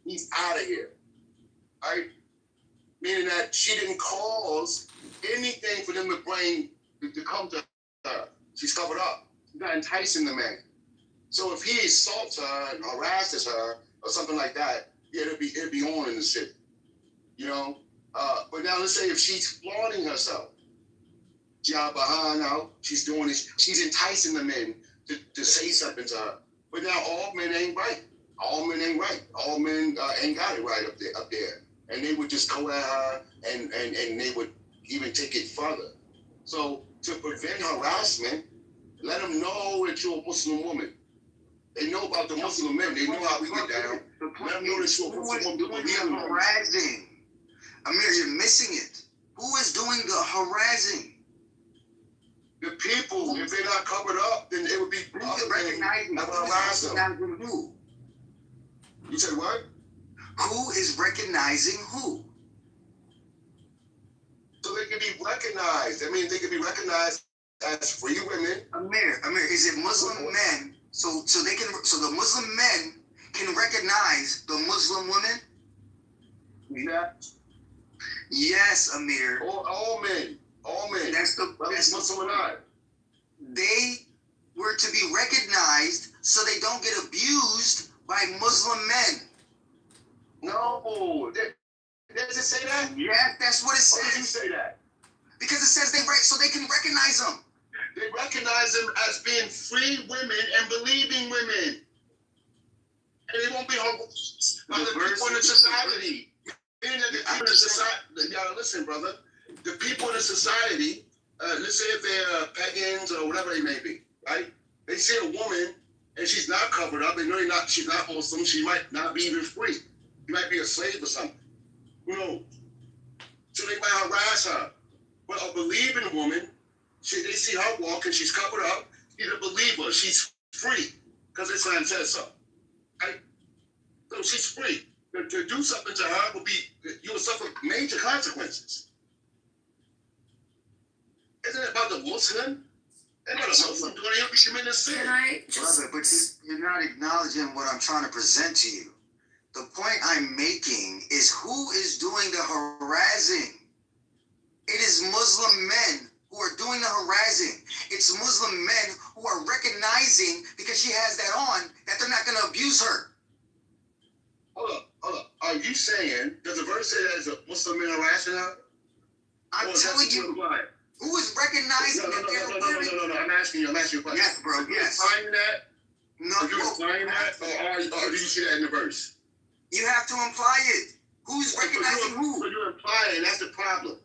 he's out of here, right? Meaning that she didn't cause anything for them to come to her. She's covered up. She's not enticing the man. So if he assaults her and harasses her or something like that, yeah, it'd be on in the city, you know. But now let's say if she's flaunting herself, she's out behind out, she's doing this, she's enticing the men to say something to her. But now all men ain't right. All men ain't right. All men ain't got it right up there. And they would just go at her and they would even take it further. So to prevent harassment, let them know that you're a Muslim woman. They know about the Muslim men. They know how we get down. Let them know that you're a Muslim woman. Harassing. Amir, you're missing it. Who is doing the harassing? The people, if they're not covered up, then it would be recognizing who? You said what? Who is recognizing who? So they can be recognized. I mean, they can be recognized as free women. Amir, is it Muslim men? So the Muslim men can recognize the Muslim women? Yeah. Yes, Amir. All men. That's Muslim and I. They were to be recognized so they don't get abused by Muslim men. No, does it say that? Yeah, that's what it says. Why did you say that? Because it says so they can recognize them. They recognize them as being free women and believing women. And they won't be harassed by the people in the society. Meaning that the people in the society, you gotta listen, brother. The people in the society, let's say if they're pagans or whatever they may be, right? They see a woman and she's not covered up. They know she's not Muslim. She might not be even free. She might be a slave or something. Who knows? So they might harass her. But a believing woman, they see her walking, she's covered up. She's a believer. She's free because Islam says so. Right? So she's free. To do something to her you will suffer major consequences. Isn't it about the Muslim? They're not a Muslim doing it. We commit a sin. Can I just... Brother, but you're not acknowledging what I'm trying to present to you. The point I'm making is who is doing the harassing? It is Muslim men who are doing the harassing. It's Muslim men who are recognizing, because she has that on, that they're not going to abuse her. Hold up. Are you saying, does the verse say that it's a Muslim men harassing her? I'm telling you, who is recognizing that they're No. I'm asking you a question. Yes, bro, yes. Are you implying that? No, Are you implying that? Or do you see that in the verse? you have to imply it. Who's recognizing who? So you're implying that's the problem.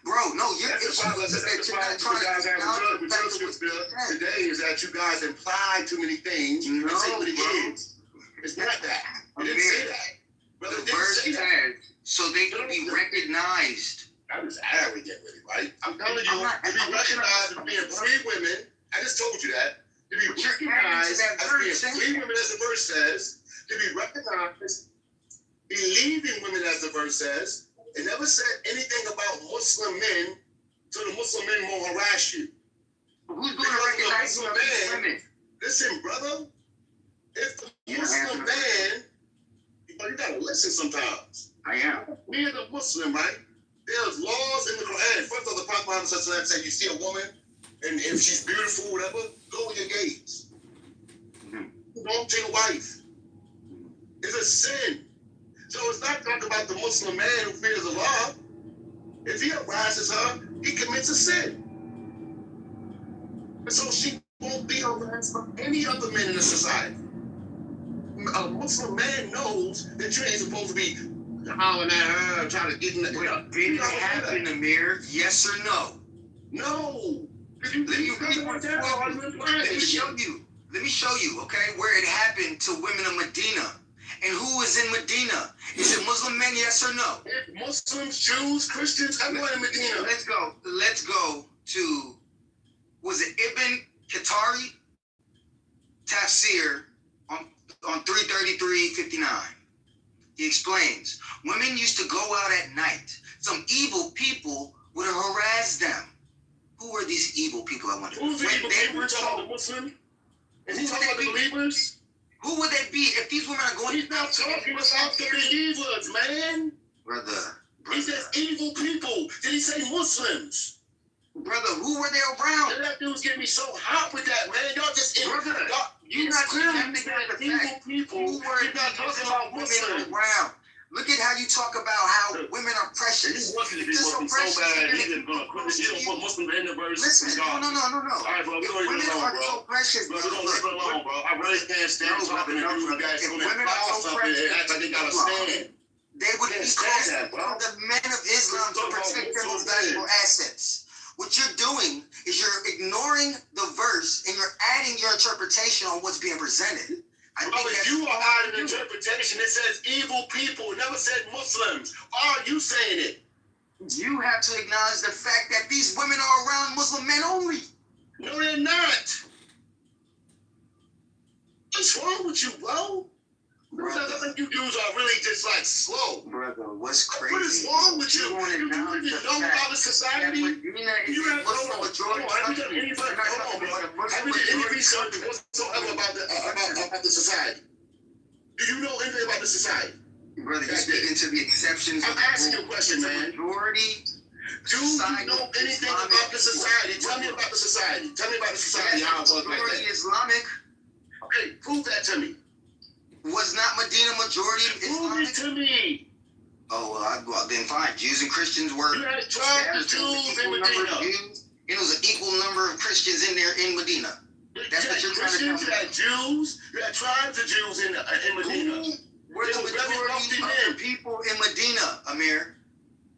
Bro, no, you're That's the problem. That's the problem you guys have with drug scripture today is that you guys imply too many things and say what it is. It's not that. It didn't say that. Brother, The verse says, so they can be recognized. I was arrogant with it, right? I'm telling you, to be recognized as being free women, I just told you that. To be recognized as being free women, as the verse says, to be recognized, believing women, as the verse says. It never said anything about Muslim men, so the Muslim men won't harass you. Who's going to recognize Muslim women? Listen, brother, if the Muslim man, you gotta listen sometimes. I am. Me as a Muslim, right? There's laws in the Quran. First of all, the Prophet Muhammad said, you see a woman, and if she's beautiful, whatever, go with your gaze. Don't take a wife. It's a sin. So it's not talking about the Muslim man who fears Allah. If he harasses her, he commits a sin. And so she won't be harassed from any other men in the society. A Muslim man knows that you ain't supposed to be hollering at her, trying to get in the... Did it happen, Amir? Yes or no? No. Let me show you, okay, where it happened to women of Medina. And who is in Medina? Is it Muslim men, yes or no? Muslims, Jews, Christians, everyone in Medina. Let's go to, was it Ibn Qatari? Tafsir on 333:59. He explains, women used to go out at night. Some evil people would harass them. Who were these evil people, I wonder? Who's the evil people? Talking about the Muslim? Is he talking about the believers? Who would they be if these women are going? He's not talking about the believers, man. Brother. He says evil people. Did he say Muslims? Brother, who were they around? That dude's getting me so hot with that, man. Y'all just You're not clearly saying evil people. You're not talking about Muslims. Around. Look at how you talk about how women are precious. He wants you to be Muslim so bad. He's just going to quit. He don't put Muslim in the verse. Listen, no. All right, bro. We're going to leave it alone, bro. So precious, bro. We're going to leave it alone, bro. I really can't stand talking to you guys when they file something and act like they got to stand. They would be close to the men of Islam to protect their most valuable assets. What you're doing is you're ignoring the verse and you're adding your interpretation on what's being presented. You are adding interpretation. It says evil people. It never said Muslims. Are you saying it? You have to acknowledge the fact that these women are around Muslim men only. No, they're not. What's wrong with you, bro? I think you dudes are really just like slow. Brother, what's crazy? What is wrong with you? You know about the society? You have hold on. Have you done any research whatsoever about the society? Do you know anything about the society? Brother, you're speaking to the exceptions. I'm asking you a question, man. Majority. Do you know anything about the society? Tell me about the society. Tell me about the society. How it was like that. Islamic. Okay, prove that to me. Was not Medina majority Islamic? Prove it to me. Oh, well, then fine. Jews and Christians were. You had tribes of Jews in Medina. It was an equal number of Christians in there in Medina. That's what you're trying to tell me. You had Jews. You had tribes of Jews in Medina. Were the majority of the people in Medina, Amir?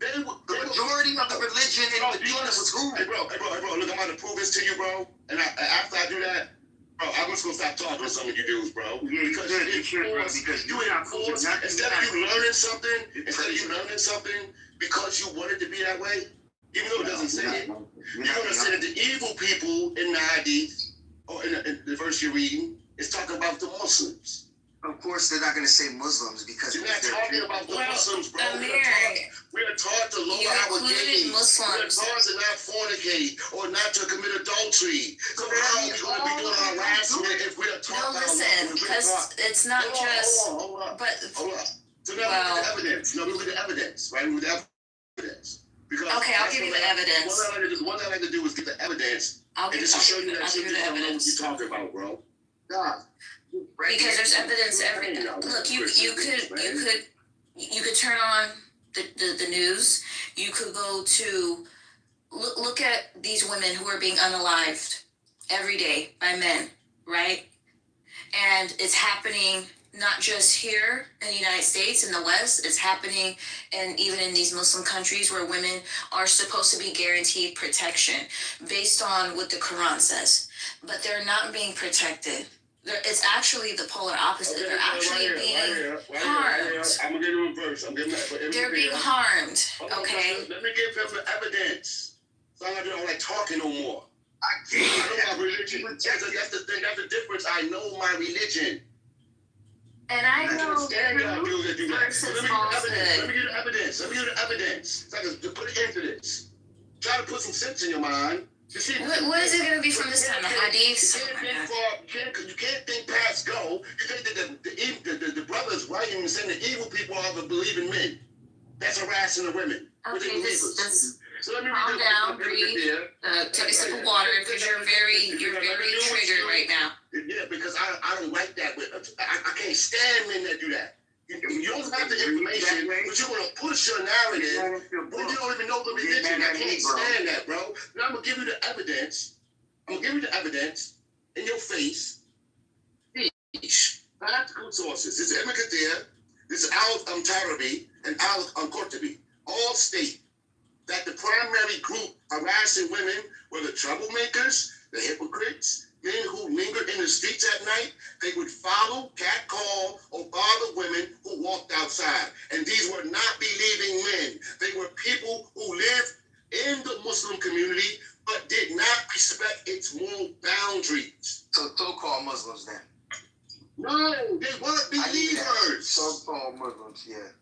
The majority of the religion in Medina was who? Hey, bro. Look, I'm about to prove this to you, bro. And after I do that, bro, I'm just gonna stop talking to some of you dudes, bro. Yeah, because you enforce, instead of you learning something, because you wanted to be that way, even though it doesn't say it, you're gonna say that the evil people in the hadith, or in the verse you're reading, is talking about the Muslims. Of course, they're not going to say Muslims because you're not talking about the Muslims, bro. We are taught to lower our gaze. We are taught to not fornicate or not to commit adultery. So how are we going to be doing harassment if we are taught? No, listen, because it's not just. Hold on. So now we look at the evidence. We look at the evidence, right? We look at the evidence. Because Okay, I'll give you the evidence. One thing I like to do is get the evidence. I'll give you the evidence. What you talking about, bro? God. Because there's evidence every. Look, you could turn on the news. You could go to look at these women who are being unalived every day by men, right? And it's happening not just here in the United States, in the West, it's happening and even in these Muslim countries where women are supposed to be guaranteed protection based on what the Quran says. But they're not being protected. It's actually the polar opposite. They're actually being harmed. I'm gonna give you a verse. They're being harmed, okay? Let me give them the evidence. So I'm not doing all that talking no more. I know my religion. That's the thing. That's the difference. I know my religion. And I know truth versus falsehood. Let me give you the evidence. So I can put it into this. Try to put some sense in your mind. You see, what is it going to be from this time? A hadith? You can't think past go. You think that the brothers writing and saying the evil people are the believing men. That's harassing the women. Okay, so let me calm down, breathe, take a sip of water because you're very triggered right now. Yeah, because I don't like that. I can't stand men that do that. You don't have the information, but you're going to push your narrative when you don't even know the religion. I can't stand that, bro. Now I'm going to give you the evidence. In your face. Practical sources. This is Ibn Kathir, this is Al-Tarabi, and Al-Qurtubi. All state that the primary group harassing women were the troublemakers, the hypocrites, men who lingered in the streets at night. They would follow, catcall, or bother women who walked outside. And these were not believing men. They were people who lived in the Muslim community but did not respect its moral boundaries. So so-called Muslims then? No, they weren't believers. So-called Muslims, yeah.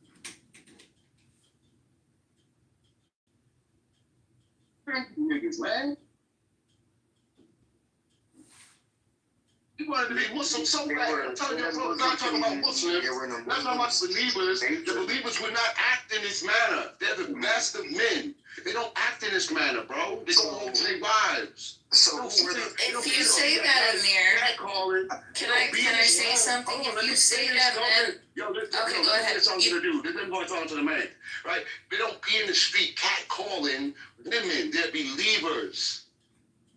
Niggas, man. You wanted to be Muslim so bad. I'm telling you, bro, I'm not talking about Muslims. Not talking about believers. The believers would not act in this manner. They're the best of men. They don't act in this manner, bro. They go home to their wives. So if you say that, Amir, can I say something? If you say that, man. Okay, go ahead. This is to do. This is going to talk to the man, right? They don't be in the street catcalling women. They're believers.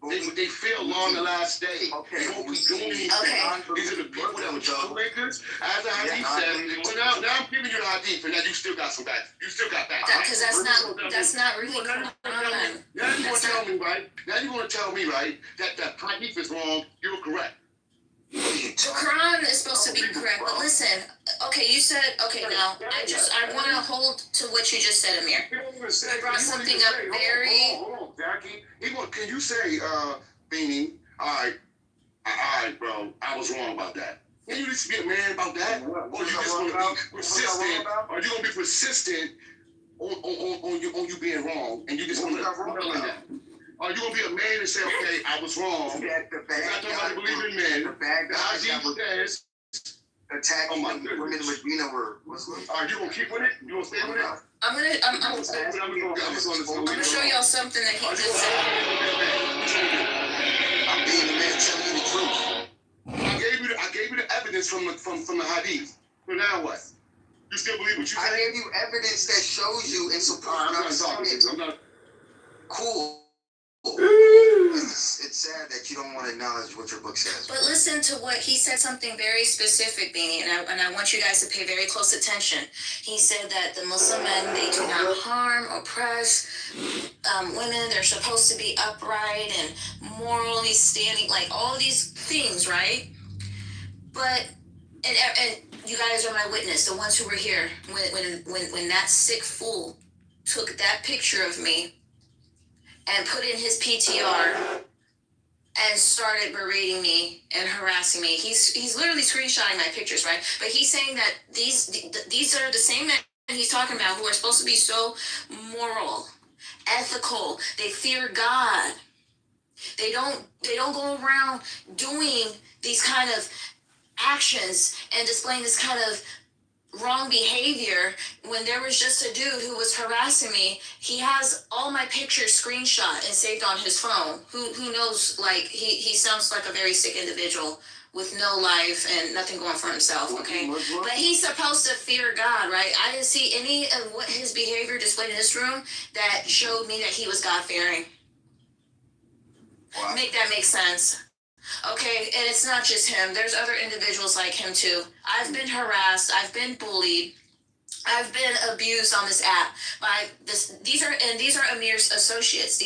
They feel along the last day. Okay. They won't be doing these things. These are the people that were troublemakers. As the hadith said, now I'm giving you the hadith, and now you still got some back. You still got back. Because that's not really Quran. Now you want to tell me, right? Now you want to tell me, right, that hadith is wrong. You're correct. The Quran is supposed to be correct, but listen. Okay, you said now. I want to hold to what you just said, Amir. You brought something up very. Hold on, Jackie. Can you say, Beanie? All right, bro. I was wrong about that. Can you just be a man about that? Or you just going to be persistent? Are you going to be persistent on you being wrong, and you just going to like that? Are you going to be a man and say, okay, I was wrong? I'm not talking about believing men. The hadith says, attacking women in Medina were Muslims. Are you going to keep with it? You going to stay with it? I'm gonna show y'all something that he just said. I'm being the man telling you the truth. I gave you the evidence from the hadith. So now what? You still believe what you say? I gave you evidence that shows you in support of I'm not. Cool. It's sad that you don't want to acknowledge what your book says. But listen to what he said, something very specific, Beanie, and I want you guys to pay very close attention. He said that the Muslim men, they do not harm, oppress women. They're supposed to be upright and morally standing, like all these things, right? But and you guys are my witness, the ones who were here when that sick fool took that picture of me and put in his PTR and started berating me and harassing me. He's literally screenshotting my pictures, right? But he's saying that these are the same men he's talking about who are supposed to be so moral, ethical. They fear God. They don't go around doing these kind of actions and displaying this kind of wrong behavior when there was just a dude who was harassing me. He has all my pictures screenshot and saved on his phone. Who knows, like he sounds like a very sick individual with no life and nothing going for himself, okay? But he's supposed to fear God, right? I didn't see any of what his behavior displayed in this room that showed me that he was God-fearing. Wow. Make that make sense. Okay, and it's not just him. There's other individuals like him too. I've been harassed. I've been bullied. I've been abused on this app by this. These are Amir's associates.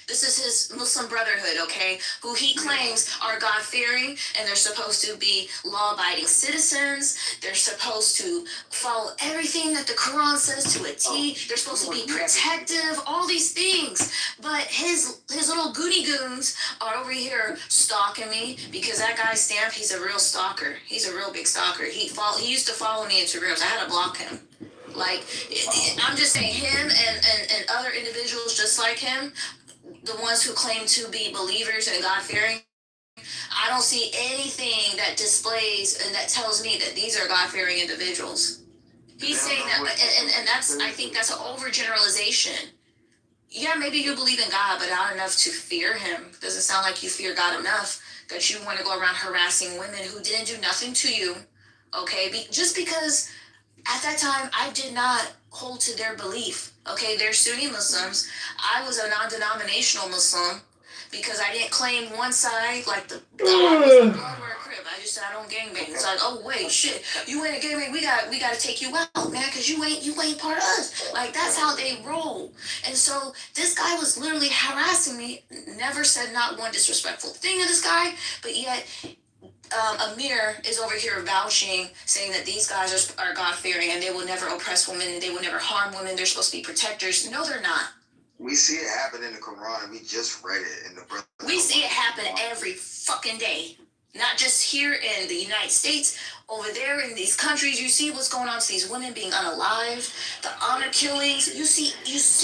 This is his Muslim Brotherhood, okay, who he claims are God-fearing, and they're supposed to be law-abiding citizens. They're supposed to follow everything that the Quran says to a T. They're supposed to be protective, all these things. But his little goody goons are over here stalking me because that guy Stamp, he's a real stalker. He's a real big stalker. He used to follow me into rooms. I had to block him. Like, I'm just saying, him and other individuals just like him, the ones who claim to be believers and God-fearing, I don't see anything that displays and that tells me that these are God-fearing individuals. He's saying that, and that's, I think that's an overgeneralization. Yeah, maybe you believe in God, but not enough to fear him. Doesn't sound like you fear God enough that you want to go around harassing women who didn't do nothing to you, okay? Just because at that time I did not hold to their belief, okay? They're Sunni Muslims. I was a non-denominational Muslim because I didn't claim one side, like the blood or a crib. I just said I don't gangbang. It's like, oh wait, shit, you ain't a gangbang. We got to take you out, man, because you ain't part of us. Like, that's how they roll. And so this guy was literally harassing me. Never said not one disrespectful thing to this guy, but yet Amir is over here vouching, saying that these guys are God-fearing and they will never oppress women, they will never harm women, they're supposed to be protectors. No, they're not. We see it happen in the Quran. We just read it in the brother. We see it happen every fucking day. Not just here in the United States, over there in these countries, you see what's going on to these women being unalived, the honor killings. You see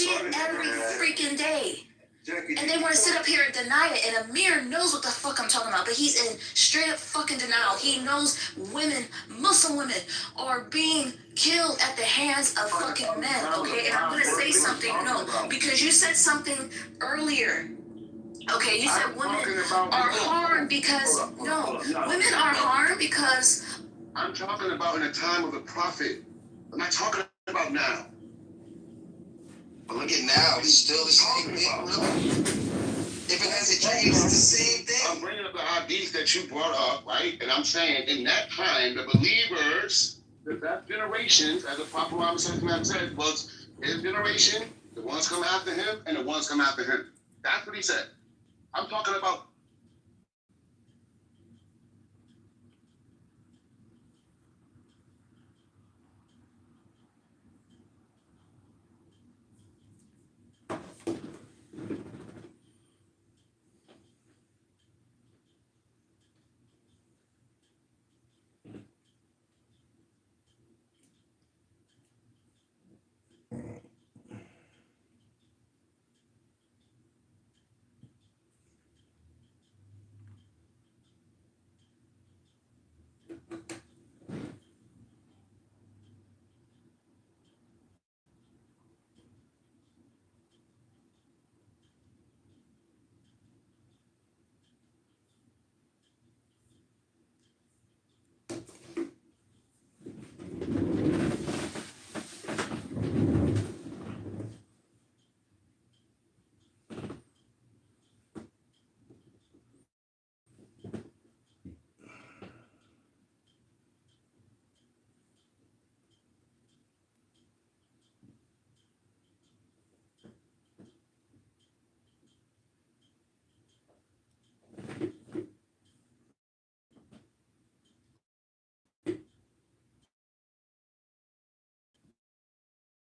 it every freaking day. And they want to sit up here and deny it. And Amir knows what the fuck I'm talking about, but he's in straight up fucking denial. He knows women, Muslim women, are being killed at the hands of fucking men, okay? And I'm going to say something, because you said something earlier. Okay, you said women are harmed because, women are harmed because... I'm talking about in the time of the prophet. I'm not talking about now. But look at now, it's still the same thing, really. If it hasn't changed, it's the same thing. I'm bringing up the hadith that you brought up, right? And I'm saying in that time, the believers, that generations, as the Prophet Muhammad said, was his generation, the ones come after him, and the ones come after him. That's what he said. I'm talking about